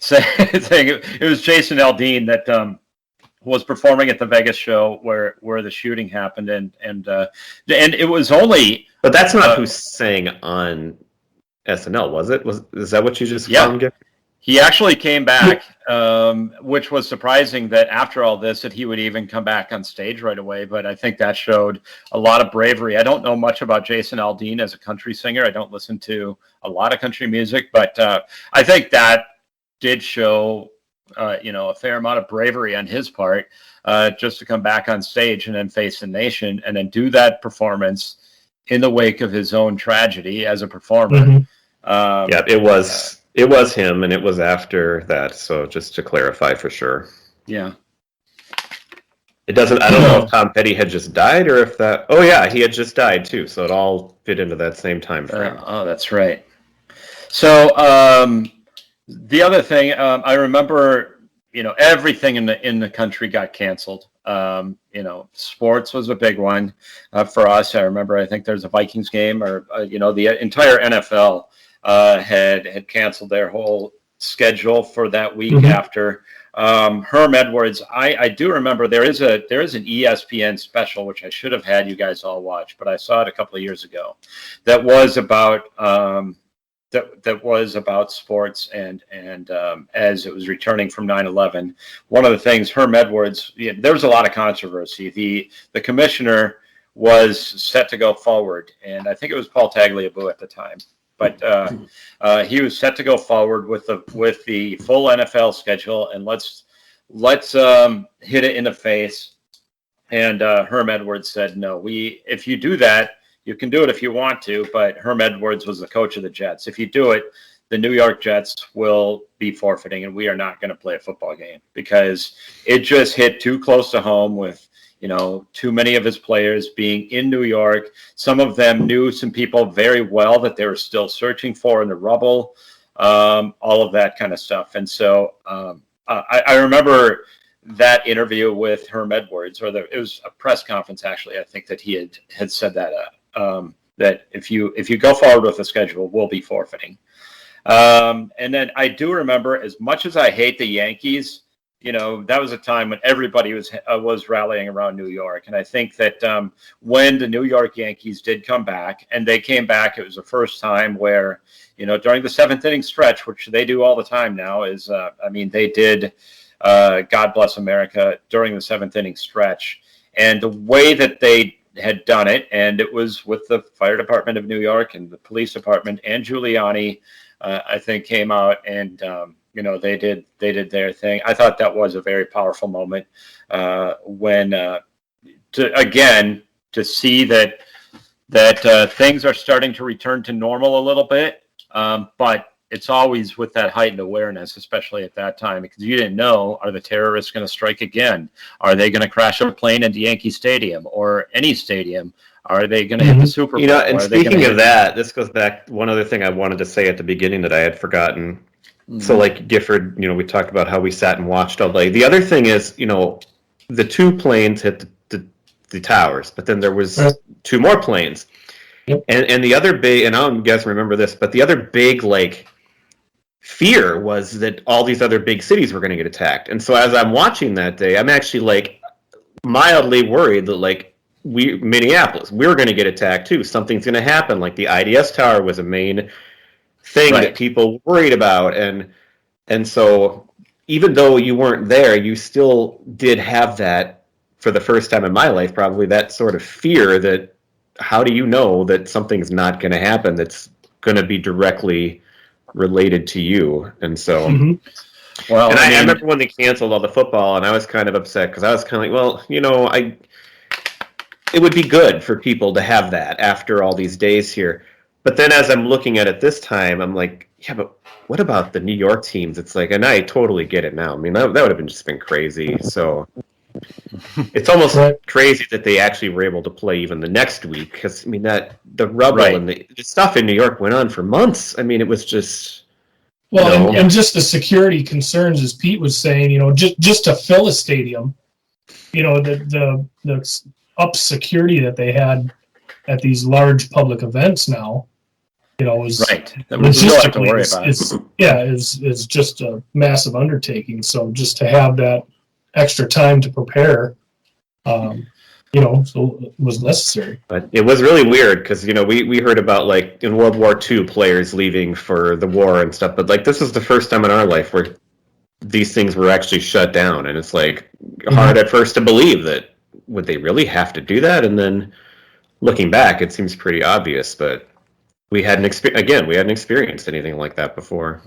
saying it was Jason Aldean that was performing at the Vegas show where the shooting happened, and it was only. But that's not who's saying on SNL, was it? Is that what you just found? He actually came back, which was surprising that after all this that he would even come back on stage right away. But I think that showed a lot of bravery. I don't know much about Jason Aldean as a country singer. I don't listen to a lot of country music, but I think that did show, a fair amount of bravery on his part, just to come back on stage and then face the nation and then do that performance in the wake of his own tragedy as a performer. It was. It was him, and it was after that. So just to clarify for sure. Yeah. It doesn't. I don't know if Tom Petty had just died or if that. Oh yeah, he had just died too. So it all fit into that same time frame. That's right. So the other thing I remember, everything in the country got canceled. Sports was a big one for us. I remember. I think there's a Vikings game, or the entire NFL. Had canceled their whole schedule for that week after. Herm Edwards, I do remember there is an ESPN special which I should have had you guys all watch, but I saw it a couple of years ago. That was about that was about sports and as it was returning from 9/11. One of the things Herm Edwards, there was a lot of controversy. The commissioner was set to go forward, and I think it was Paul Tagliabue at the time. But he was set to go forward with the full NFL schedule, and let's hit it in the face. And Herm Edwards said, no, if you do that, you can do it if you want to, but Herm Edwards was the coach of the Jets. If you do it, the New York Jets will be forfeiting, and we are not going to play a football game because it just hit too close to home with too many of his players being in New York. Some of them knew some people very well that they were still searching for in the rubble, all of that kind of stuff. And so I remember that interview with Herm Edwards, it was a press conference actually. I think that he had said that that if you go forward with the schedule, we'll be forfeiting. And then I do remember, as much as I hate the Yankees, that was a time when everybody was rallying around New York. And I think that when the New York Yankees did come back, and they came back, it was the first time where, during the seventh inning stretch, which they do all the time now, they did God Bless America during the seventh inning stretch. And the way that they had done it, and it was with the fire department of New York and the police department, and Giuliani, I think, came out and they did their thing. I thought that was a very powerful moment when to see that things are starting to return to normal a little bit, but it's always with that heightened awareness, especially at that time, because you didn't know, are the terrorists going to strike again? Are they going to crash a plane into Yankee Stadium or any stadium? Are they going to hit the Super Bowl? And speaking of that, this goes back to one other thing I wanted to say at the beginning that I had forgotten. Mm-hmm. So like Gifford, we talked about how we sat and watched all day. The other thing is, the two planes hit the towers, but then there was two more planes. Yep. And the other big, and I don't know if you guys remember this, but the other big, fear was that all these other big cities were going to get attacked. And so as I'm watching that day, I'm actually mildly worried that Minneapolis, we're going to get attacked too. Something's going to happen. Like the IDS tower was a main thing that people worried about. And so even though you weren't there, you still did have that for the first time in my life, probably that sort of fear that how do you know that something's not going to happen that's going to be directly related to you? And so, well, and I remember when they canceled all the football, and I was kind of upset because I was kind of it would be good for people to have that after all these days here. But then as I'm looking at it this time, I'm like, yeah, but what about the New York teams? It's and I totally get it now. I mean, that would have just been crazy. So it's almost crazy that they actually were able to play even the next week, because the rubble and the stuff in New York went on for months. I mean, it was just and just the security concerns, as Pete was saying, just to fill a stadium, the up security that they had at these large public events now, is is just a massive undertaking. So just to have that extra time to prepare, so it was necessary. But it was really weird because, we heard about in World War II players leaving for the war and stuff, but this is the first time in our life where these things were actually shut down, and it's hard at first to believe that would they really have to do that? And then looking back, it seems pretty obvious, but we hadn't experienced anything like that before.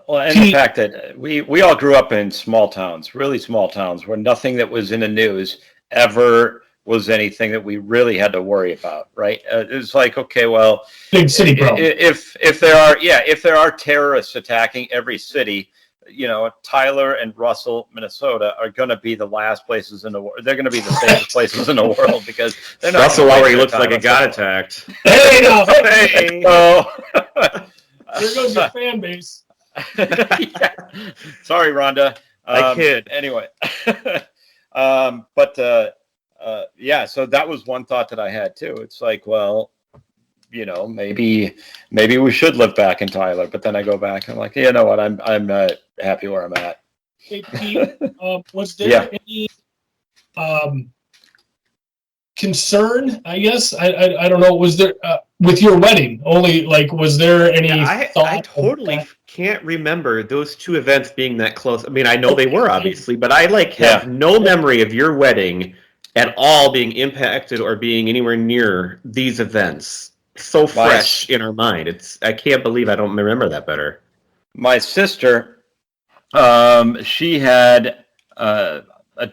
Well, and the fact that we all grew up in small towns, really small towns, where nothing that was in the news ever was anything that we really had to worry about, right? It's okay, well, big city problem. If there are terrorists attacking every city, Tyler and Russell, Minnesota, are going to be the last places in the world. They're going to be the safest places in the world because they're not. Russell already looks like it got attacked. Hey, no, hey. There goes your fan base. Yeah. Sorry, Rhonda. I kid. Anyway, so that was one thought that I had too. It's maybe we should live back in Tyler, but then I go back and I'm like, you know what? I'm happy where I'm at. Hey, Pete, was there any concern? I guess I don't know. Was there with your wedding? Only was there any? I totally can't remember those two events being that close. I mean, I know they were obviously, but I have no memory of your wedding at all being impacted or being anywhere near these events. So fresh in our mind. I can't believe I don't remember that better. My sister, she had a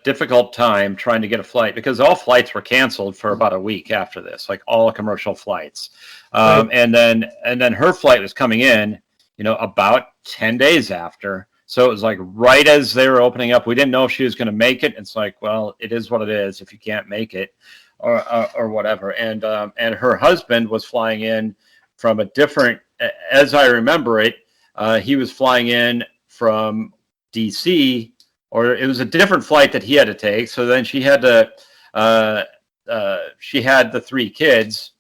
difficult time trying to get a flight because all flights were canceled for about a week after this, all commercial flights. And then her flight was coming in, about 10 days after. So it was right as they were opening up. We didn't know if she was going to make it. It's well, it is what it is if you can't make it. Or whatever, and her husband was flying in from a different. As I remember it, he was flying in from D.C. or it was a different flight that he had to take. So then she had to, she had the 3 kids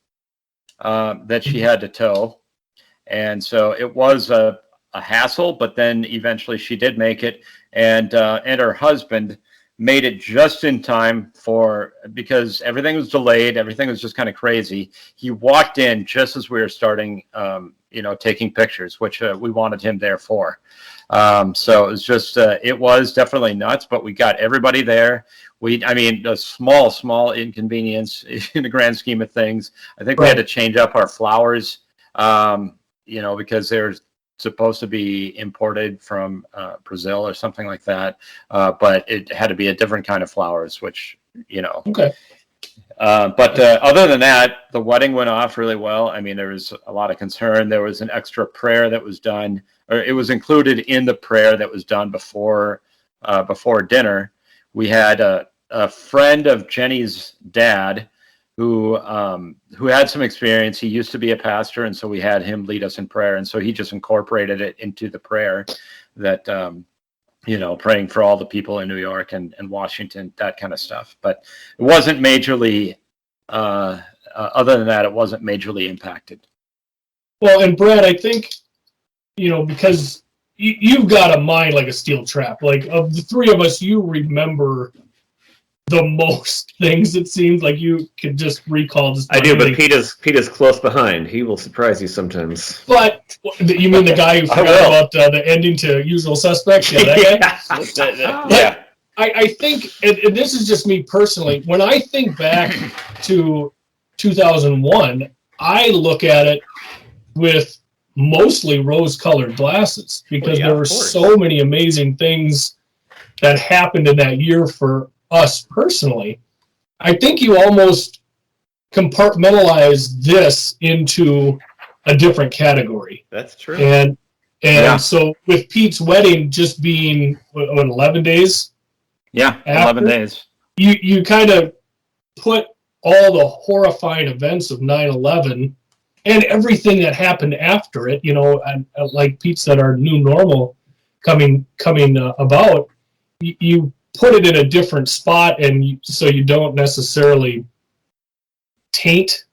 that she had to tow. And so it was a hassle, but then eventually she did make it. And her husband made it just in time because everything was delayed. Everything was just kind of crazy. He walked in just as we were starting, taking pictures, which we wanted him there for. So it was just, it was definitely nuts, but we got everybody there. A small inconvenience in the grand scheme of things. I think we had to change up our flowers, because they're supposed to be imported from Brazil or something like that. But it had to be a different kind of flowers, which, Okay. But other than that, the wedding went off really well. I mean, there was a lot of concern. There was an extra prayer that was done, or it was included in the prayer that was done before dinner. We had a friend of Jenny's dad who had some experience. He used to be a pastor, and so we had him lead us in prayer. And so he just incorporated it into the prayer that, praying for all the people in New York and Washington, that kind of stuff. But it wasn't majorly, other than that, it wasn't majorly impacted. Well, and Brad, I think, because you've got a mind like a steel trap. Like, of the 3 of us, you remember the most things. It seems like you could just recall. I do, but Peter's close behind. He will surprise you sometimes. But you mean the guy who forgot about the ending to Usual Suspects? Yeah, that guy. Yeah. I think, and this is just me personally, when I think back to 2001, I look at it with mostly rose-colored glasses, because there were so many amazing things that happened in that year for us personally. I think you almost compartmentalize this into a different category. That's true. And so with Pete's wedding just being what 11 days? Yeah, 11 days. You kind of put all the horrifying events of 9/11 and everything that happened after it, and like Pete said, our new normal coming about. You put it in a different spot, and so you don't necessarily taint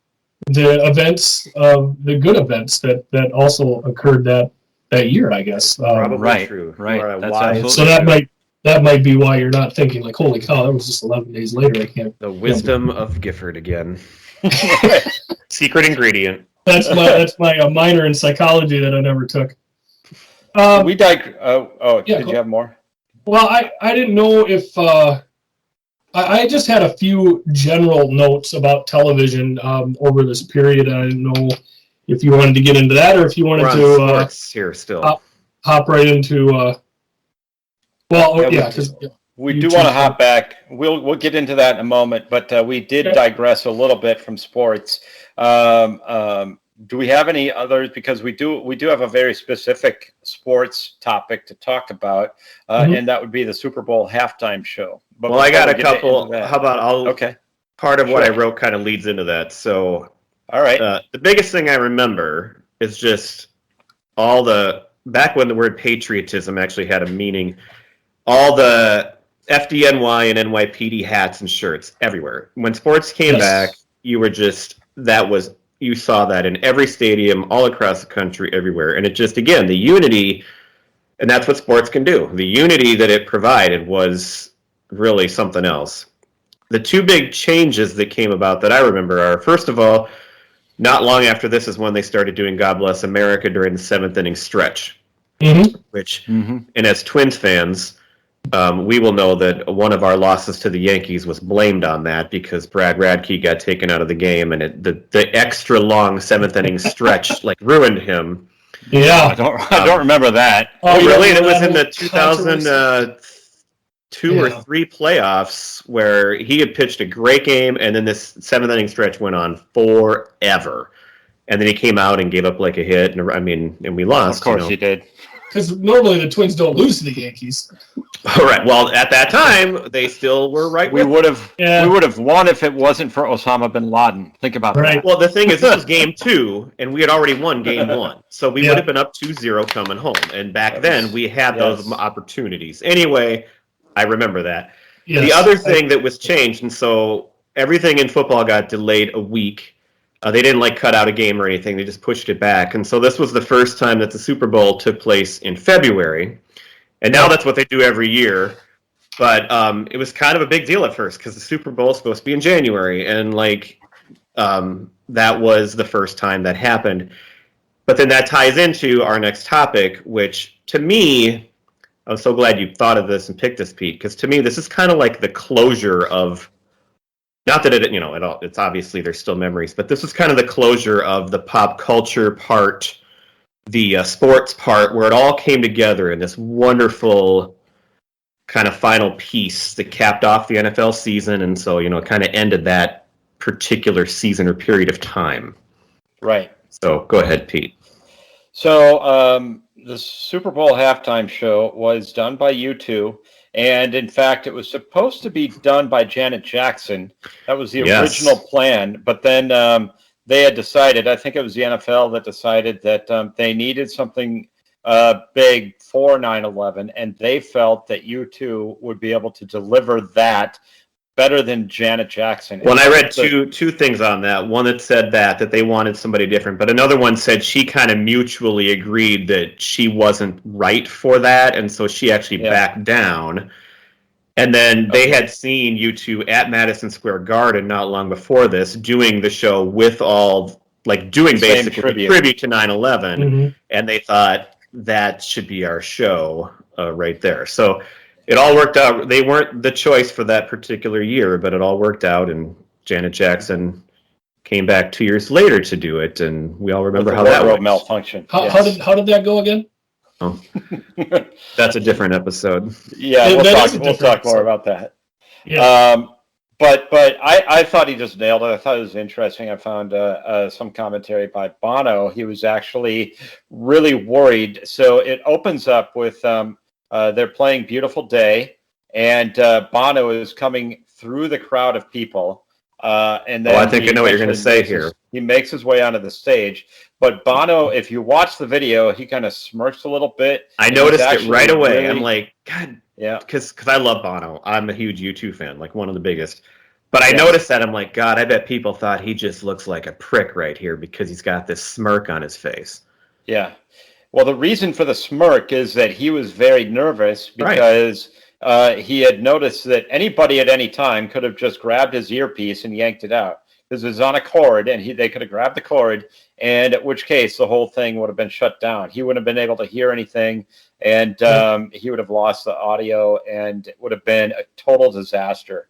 the events of the good events that also occurred that year, I guess. Probably true. Right. That's wise. So that might be why you're not thinking like, holy cow, that was just 11 days later. I can't. The wisdom of Gifford again. Secret ingredient. That's my minor in psychology that I never took. Did you have more? Well, I didn't know if I just had a few general notes about television over this period. I didn't know if you wanted to get into that, or if you wanted to sports here still hop right into. Because we do want to hop back. We'll get into that in a moment, but we did digress a little bit from sports. Do we have any others? Because we do have a very specific sports topic to talk about, and that would be the Super Bowl halftime show. But I got a couple. How about part of what I wrote kind of leads into that. So, all right. The biggest thing I remember is just back when the word patriotism actually had a meaning, all the FDNY and NYPD hats and shirts everywhere. When sports came back, you saw that in every stadium, all across the country, everywhere. And it just, again, the unity, and that's what sports can do. The unity that it provided was really something else. The 2 big changes that came about that I remember are, first of all, not long after this is when they started doing God Bless America during the 7th inning stretch. Which, and as Twins fans, we will know that one of our losses to the Yankees was blamed on that because Brad Radke got taken out of the game, and the extra long 7th inning stretch ruined him. Yeah, I don't remember that. Oh, really? And it was in the 2002 or 3 playoffs where he had pitched a great game, and then this 7th inning stretch went on forever, and then he came out and gave up a hit, and we lost. Of course he did. Because normally the Twins don't lose to the Yankees. All right. Well, at that time, they still were right. We would have won if it wasn't for Osama bin Laden. Think about that. Well, the thing is, this was game 2, and we had already won game 1, so we would have been up 2-0 coming home. And back then, we had those opportunities. Anyway, I remember that. Yes, the other thing that was changed, and so everything in football got delayed a week. They didn't like cut out a game or anything. They just pushed it back. And so this was the first time that the Super Bowl took place in February. And now that's what they do every year. But it was kind of a big deal at first because the Super Bowl is supposed to be in January. And like that was the first time that happened. But then that ties into our next topic, which to me, I was so glad you thought of this and picked this, Pete, because to me this is kind of like the closure of, not that it, it's obviously there's still memories, but this is kind of the closure of the pop culture part, the sports part, where it all came together in this wonderful kind of final piece that capped off the NFL season, and so, it kind of ended that particular season or period of time. Right. So go ahead, Pete. So the Super Bowl halftime show was done by U2. And in fact, it was supposed to be done by Janet Jackson. That was the original plan. But then they had decided, I think it was the NFL that decided that they needed something big for 9/11. And they felt that U2 would be able to deliver that better than Janet Jackson. Well, and I read two things on that. One that said that they wanted somebody different, but another one said she kind of mutually agreed that she wasn't right for that, and so she actually backed down. And then they had seen U2 at Madison Square Garden not long before this, doing the show with all, like doing basically tribute to 9/11, and they thought that should be our show right there. So it all worked out. They weren't the choice for that particular year, but it all worked out, and Janet Jackson came back 2 years later to do it, and we all remember how that went. Malfunction. How did that go again? Oh, that's a different episode. Yeah, we'll talk more about that. Yeah. But I thought he just nailed it. I thought it was interesting. I found some commentary by Bono. He was actually really worried. So it opens up with they're playing Beautiful Day, and Bono is coming through the crowd of people. And then I think I know what you're going to say here. He makes his way onto the stage. But Bono, if you watch the video, he kind of smirks a little bit. I noticed it right away. I'm like, God, yeah, because I love Bono. I'm a huge U2 fan, like one of the biggest. But I noticed that. I'm like, God, I bet people thought he just looks like a prick right here because he's got this smirk on his face. Yeah. Well, the reason for the smirk is that he was very nervous because he had noticed that anybody at any time could have just grabbed his earpiece and yanked it out. Because it was on a cord, and they could have grabbed the cord, and at which case the whole thing would have been shut down. He wouldn't have been able to hear anything, and he would have lost the audio, and it would have been a total disaster.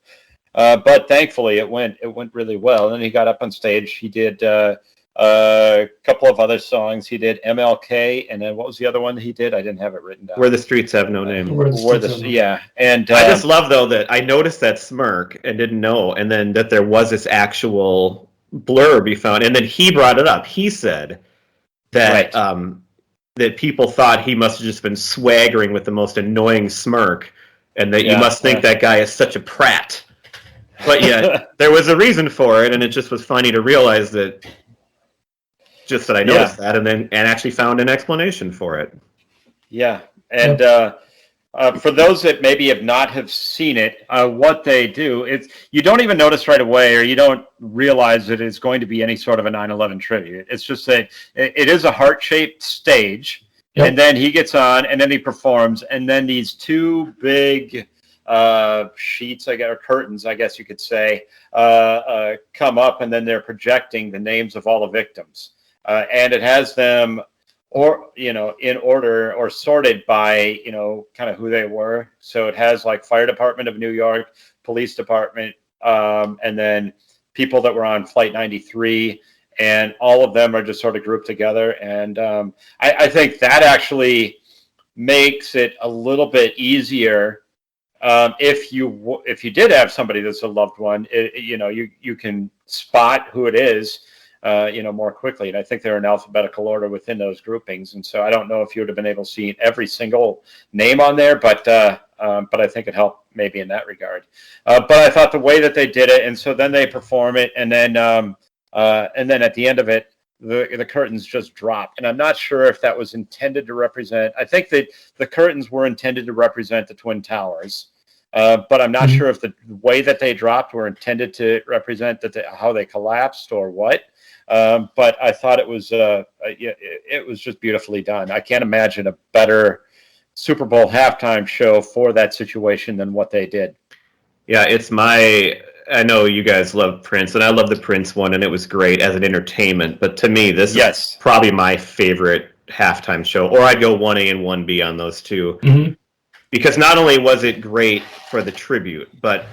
But thankfully, it went really well. And then he got up on stage. He did a couple of other songs. He did MLK, and then what was the other one that he did? I didn't have it written down. Where the Streets Have No Name. Yeah. And I just love, though, that I noticed that smirk and didn't know, and then that there was this actual blurb he found, and then he brought it up. He said that that people thought he must have just been swaggering with the most annoying smirk, and that you must think that guy is such a prat. But yet, there was a reason for it, and it just was funny to realize that. Just that I noticed that, and actually found an explanation for it. Yeah, and for those that maybe have seen it, what they do is you don't even notice right away, or you don't realize that it's going to be any sort of a 9/11 tribute. It's just that it is a heart-shaped stage, and then he gets on, and then he performs, and then these two big sheets, or curtains, I guess you could say, come up, and then they're projecting the names of all the victims. And it has them, in order or sorted by, kind of who they were. So it has like Fire Department of New York, Police Department, and then people that were on Flight 93, and all of them are just sort of grouped together. And I think that actually makes it a little bit easier. If you did have somebody that's a loved one, you can spot who it is. More quickly. And I think they're in alphabetical order within those groupings. And so I don't know if you would have been able to see every single name on there, but I think it helped maybe in that regard. But I thought the way that they did it, and so then they perform it, and then at the end of it, the curtains just drop. And I'm not sure if that was intended to represent. I think that the curtains were intended to represent the Twin Towers. But I'm not sure if the way that they dropped were intended to represent how they collapsed or what. But I thought it was just beautifully done. I can't imagine a better Super Bowl halftime show for that situation than what they did. Yeah, I know you guys love Prince, and I love the Prince one, and it was great as an entertainment. But to me, this is probably my favorite halftime show. Or I'd go 1A and 1B on those two. Mm-hmm. Because not only was it great for the tribute, but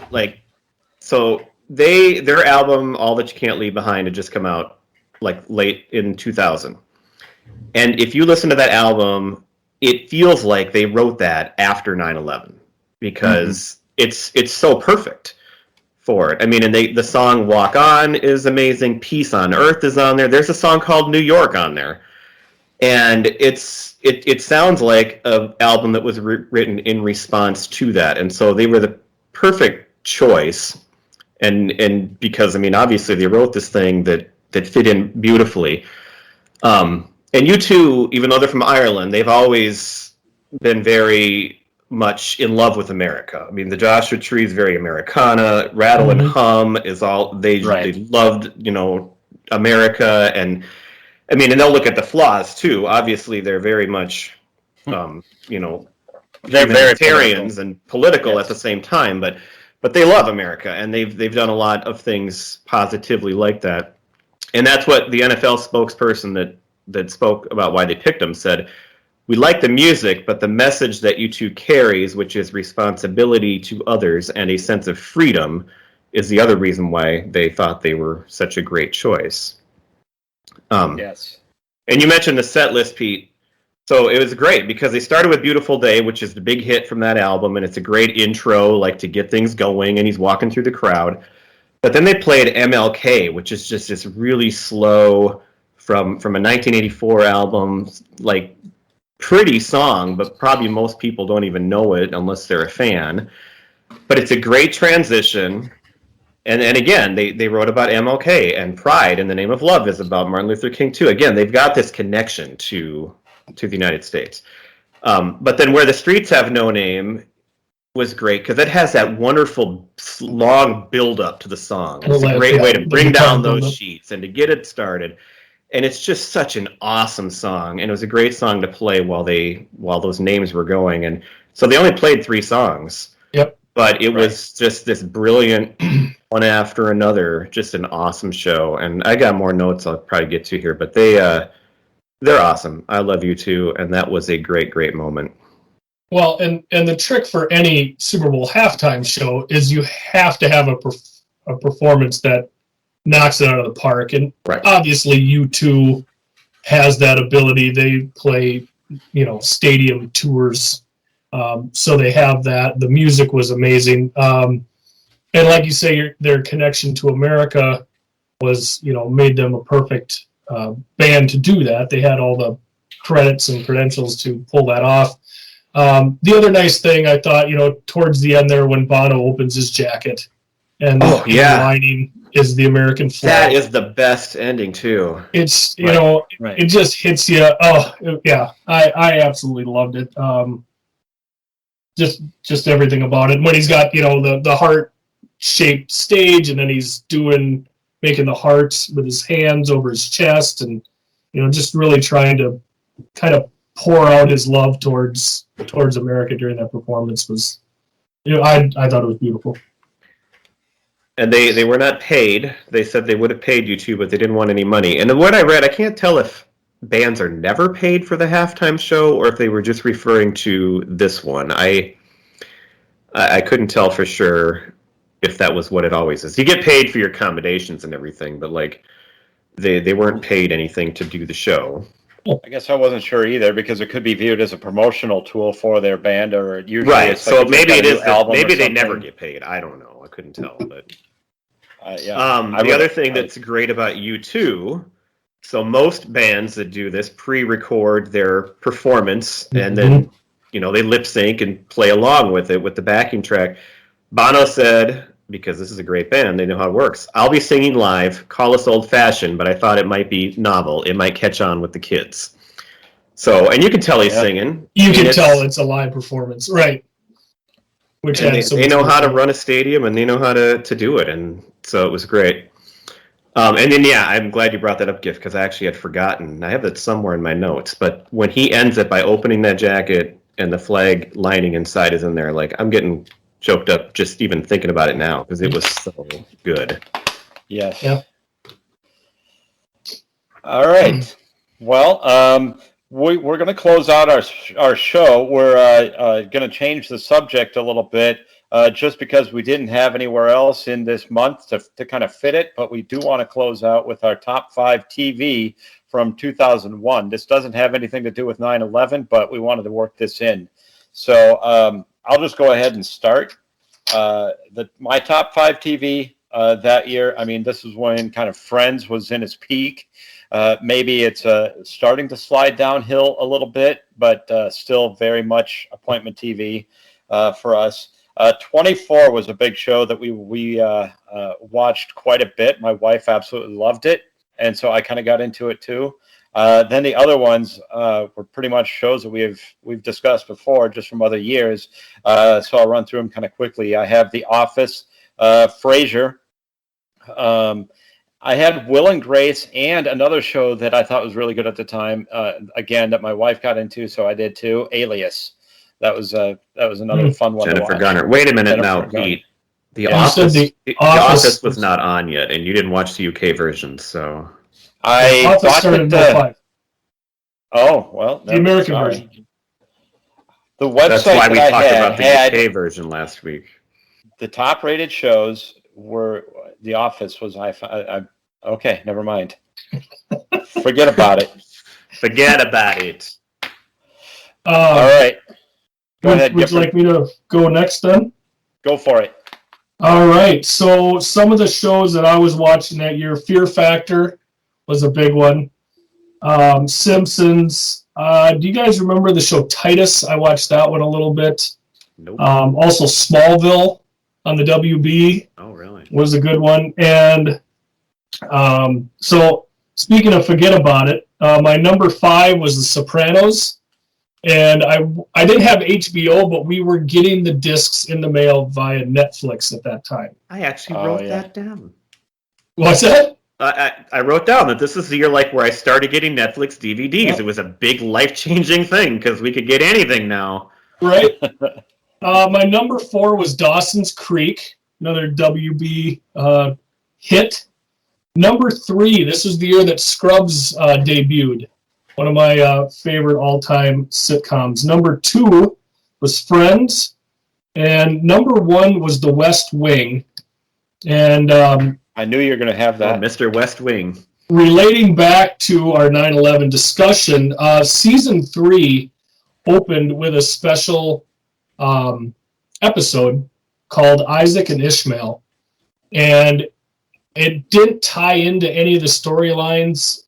their album All That You Can't Leave Behind had just come out late in 2000. And if you listen to that album, it feels like they wrote that after 9/11 because it's so perfect for it. I mean, and the song Walk On is amazing. Peace on Earth is on there. There's a song called New York on there. And it sounds like an album that was written in response to that. And so they were the perfect choice. And because, I mean, obviously they wrote this thing that fit in beautifully. And U2, even though they're from Ireland, they've always been very much in love with America. I mean, the Joshua Tree is very Americana. Rattle and Hum is all, they loved, America. And I mean, and they'll look at the flaws too. Obviously, they're very much, they're humanitarians and political at the same time. But they love America, and they've done a lot of things positively like that. And that's what the NFL spokesperson that spoke about why they picked them said. We like the music, but the message that U2 carries, which is responsibility to others and a sense of freedom, is the other reason why they thought they were such a great choice. Yes. And you mentioned the set list, Pete. So it was great because they started with Beautiful Day, which is the big hit from that album, and it's a great intro, to get things going, and he's walking through the crowd. But then they played MLK, which is just this really slow, from a 1984 album, pretty song, but probably most people don't even know it unless they're a fan. But it's a great transition. And again, they wrote about MLK, and Pride in the Name of Love is about Martin Luther King too. Again, they've got this connection to the United States. But then Where the Streets Have No Name was great because it has that wonderful long build up to the song. It's a great way to bring down those sheets and to get it started. And it's just such an awesome song, and it was a great song to play while those names were going. And so they only played 3 songs. Yep. But it was just this brilliant one after another, just an awesome show. And I got more notes I'll probably get to here, but they're awesome. I love U2, and that was a great, great moment. Well, and the trick for any Super Bowl halftime show is you have to have a performance that knocks it out of the park. And obviously U2 has that ability. They play, stadium tours. So they have that. The music was amazing. And like you say, their connection to America was, made them a perfect band to do that. They had all the credits and credentials to pull that off. The other nice thing I thought, towards the end there when Bono opens his jacket and the lining is the American flag. That is the best ending too. It's, it just hits you. Oh, yeah. I absolutely loved it. Just everything about it. When he's got, the heart-shaped stage, and then he's making the hearts with his hands over his chest, and, just really trying to kind of pour out his love towards America during that performance was, I thought it was beautiful. And they were not paid. They said they would have paid U2, but they didn't want any money. And what I read, I can't tell if bands are never paid for the halftime show or if they were just referring to this one. I couldn't tell for sure if that was what it always is. You get paid for your accommodations and everything, but they weren't paid anything to do the show. I guess I wasn't sure either because it could be viewed as a promotional tool for their band, or usually right. So maybe it is. Maybe they never get paid. I don't know. I couldn't tell, but the other thing that's great about U2. So most bands that do this pre-record their performance and then, they lip sync and play along with it with the backing track. Bono said, because this is a great band, they know how it works. I'll be singing live, call us old-fashioned, but I thought it might be novel. It might catch on with the kids. So, and you can tell he's singing. You can tell it's a live performance, right. which And had so they much know more how to fun. run a stadium, and they know how to do it, and so it was great. And then, yeah, I'm glad you brought that up, Gift, because I actually had forgotten. I have that somewhere in my notes. But when he ends it by opening that jacket and the flag lining inside is in there, like, I'm getting choked up just even thinking about it now because it was so good. Yes. Yeah. All right. Well, we're going to close out our show. We're going to change the subject a little bit just because we didn't have anywhere else in this month to kind of fit it. But we do want to close out with our top 5 TV from 2001. This doesn't have anything to do with 9/11, but we wanted to work this in. So I'll just go ahead and start. My top 5 TV that year, I mean, this is when kind of Friends was in its peak. Maybe it's starting to slide downhill a little bit, but still very much appointment TV for us. 24 was a big show that we watched quite a bit. My wife absolutely loved it, and so I kind of got into it too. Then the other ones were pretty much shows that we've discussed before, just from other years. So I'll run through them kind of quickly. I have The Office, Frasier. I had Will and Grace, and another show that I thought was really good at the time. Again, that my wife got into, so I did too. Alias. That was another fun one. Jennifer to watch. Garner. Wait a minute Jennifer now, Garner. Pete. The Yeah, you said Office. The The Office Office was not on yet, and you didn't watch the UK version, so. I Office thought started in that. 05. Oh well, The American sorry. version. The website That's why we that talked I about the had UK version last week. the top-rated shows were The Office was I okay, never mind. Forget about it. Forget about it. All right, go ahead. Would you like me to go next then? Go for it. All right. So some of the shows that I was watching that year, Fear Factor was a big one. Simpsons. Do you guys remember the show Titus? I watched that one a little bit. Nope. Also Smallville on the WB. Oh, really? Was a good one. And so speaking of forget about it, my number 5 was The Sopranos. And I didn't have HBO, but we were getting the discs in the mail via Netflix at that time. I actually wrote that down. What's that? I wrote down that this is the year where I started getting Netflix DVDs. Yep. It was a big life-changing thing because we could get anything now. Right. My number 4 was Dawson's Creek, another WB hit. Number 3, this was the year that Scrubs debuted. One of my favorite all-time sitcoms. Number 2 was Friends, and number 1 was The West Wing. And I knew you were going to have that. Oh, Mr. West Wing. Relating back to our 9/11 discussion, season 3 opened with a special episode called Isaac and Ishmael, and it didn't tie into any of the storylines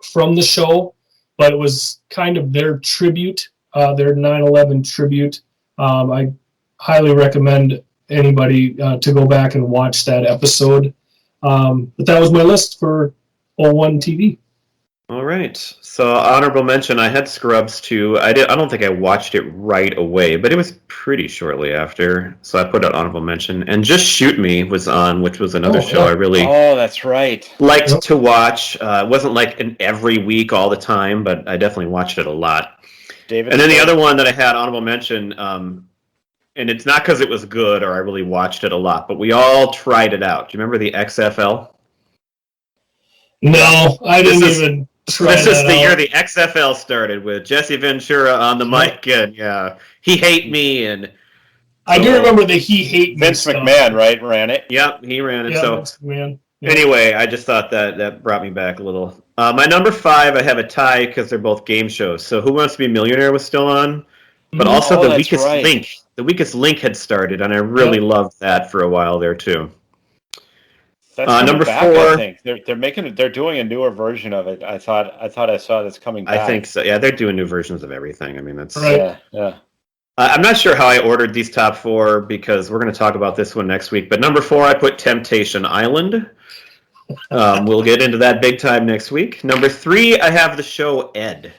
from the show, but it was kind of their tribute, their 9/11 tribute. I highly recommend anybody to go back and watch that episode. But that was my list for 01 TV. All right. So honorable mention, I had Scrubs too. I don't think I watched it right away, but it was pretty shortly after. So I put out honorable mention. And Just Shoot Me was on, which was another show I really Oh, that's right. liked to watch. It wasn't like an every week all the time, but I definitely watched it a lot. David. And then the other one that I had honorable mention, and it's not because it was good or I really watched it a lot, but we all tried it out. Do you remember the XFL? No, I didn't even try This is that the year out. the XFL started with Jesse Ventura on the mic, and he hate me, and I do remember the He Hate Me Vince stuff. McMahon, right, ran it. Yep, he ran it. Yeah, So Vince McMahon. Yeah. anyway, I just thought that brought me back a little. My number 5, I have a tie because they're both game shows. So Who Wants to Be a Millionaire was still on, but also The that's Weakest right. Link. The Weakest Link had started, and I really loved that for a while there too. That's coming number back, 4. I think they're doing a newer version of it. I thought I saw that's coming back. I think so. Yeah, they're doing new versions of everything. I mean, that's Right. Yeah. I'm not sure how I ordered these top 4 because we're going to talk about this one next week. But number 4, I put Temptation Island. We'll get into that big time next week. Number 3, I have the show Ed.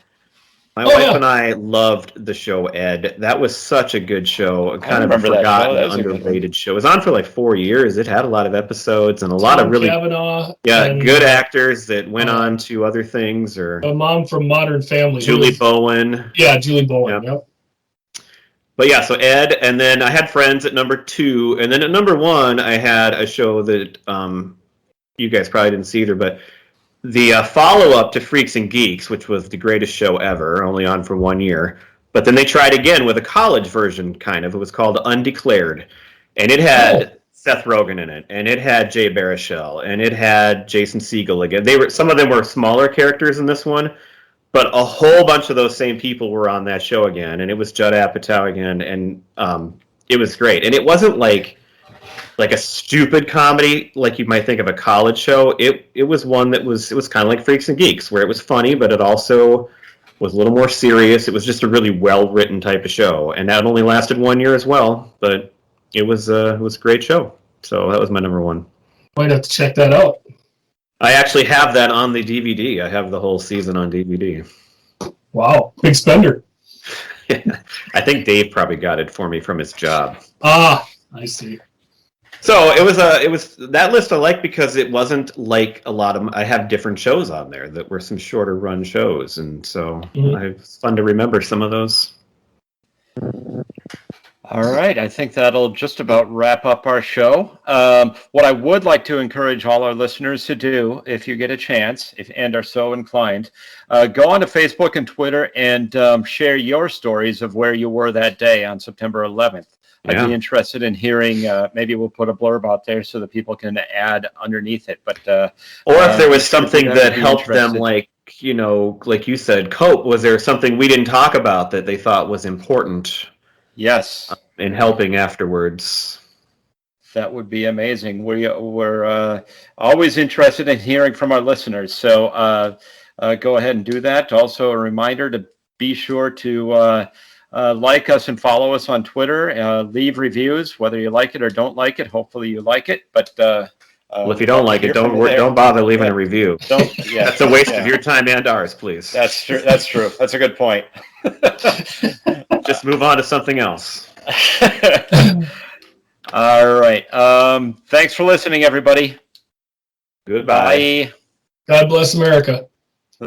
My wife and I loved the show Ed. That was such a good show. Kind of a forgotten, underrated show. It was on for like 4 years. It had a lot of episodes and a lot of really good actors that went on to other things. Or the mom from Modern Family, Julie Bowen. Yeah, Julie Bowen. Yep. But yeah, so Ed, and then I had Friends at number 2, and then at number 1 I had a show that you guys probably didn't see either, but the follow-up to Freaks and Geeks, which was the greatest show ever, only on for 1 year. But then they tried again with a college version, kind of. It was called Undeclared. And it had Seth Rogen in it. And it had Jay Baruchel. And it had Jason Segel again. Some of them were smaller characters in this one. But a whole bunch of those same people were on that show again. And it was Judd Apatow again. And it was great. And it wasn't like a stupid comedy like you might think of a college show. It was one that was kind of like Freaks and Geeks, where it was funny, but it also was a little more serious. It was just a really well-written type of show, and that only lasted 1 year as well, but it was a great show. So that was my number 1. Might have to check that out. I actually have that on the DVD. I have the whole season on DVD. Wow, big spender. I think Dave probably got it for me from his job. Ah, I see. So it was that list I like because it wasn't like a lot of I have different shows on there that were some shorter run shows, and so it's fun to remember some of those. All right, I think that'll just about wrap up our show. What I would like to encourage all our listeners to do, if you get a chance, and are so inclined, go onto Facebook and Twitter and share your stories of where you were that day on September 11th. I'd be interested in hearing, maybe we'll put a blurb out there so that people can add underneath it. But or if there was something that helped them, like you said, cope. Was there something we didn't talk about that they thought was important? Yes. In helping afterwards. That would be amazing. We're always interested in hearing from our listeners. So go ahead and do that. Also, a reminder to be sure to like us and follow us on Twitter. Leave reviews, whether you like it or don't like it. Hopefully you like it. But well, if you don't like it, don't bother leaving a review. That's a waste of your time and ours, please. That's true. That's true. That's a good point. Just move on to something else. All right. Thanks for listening, everybody. Goodbye. God bless America.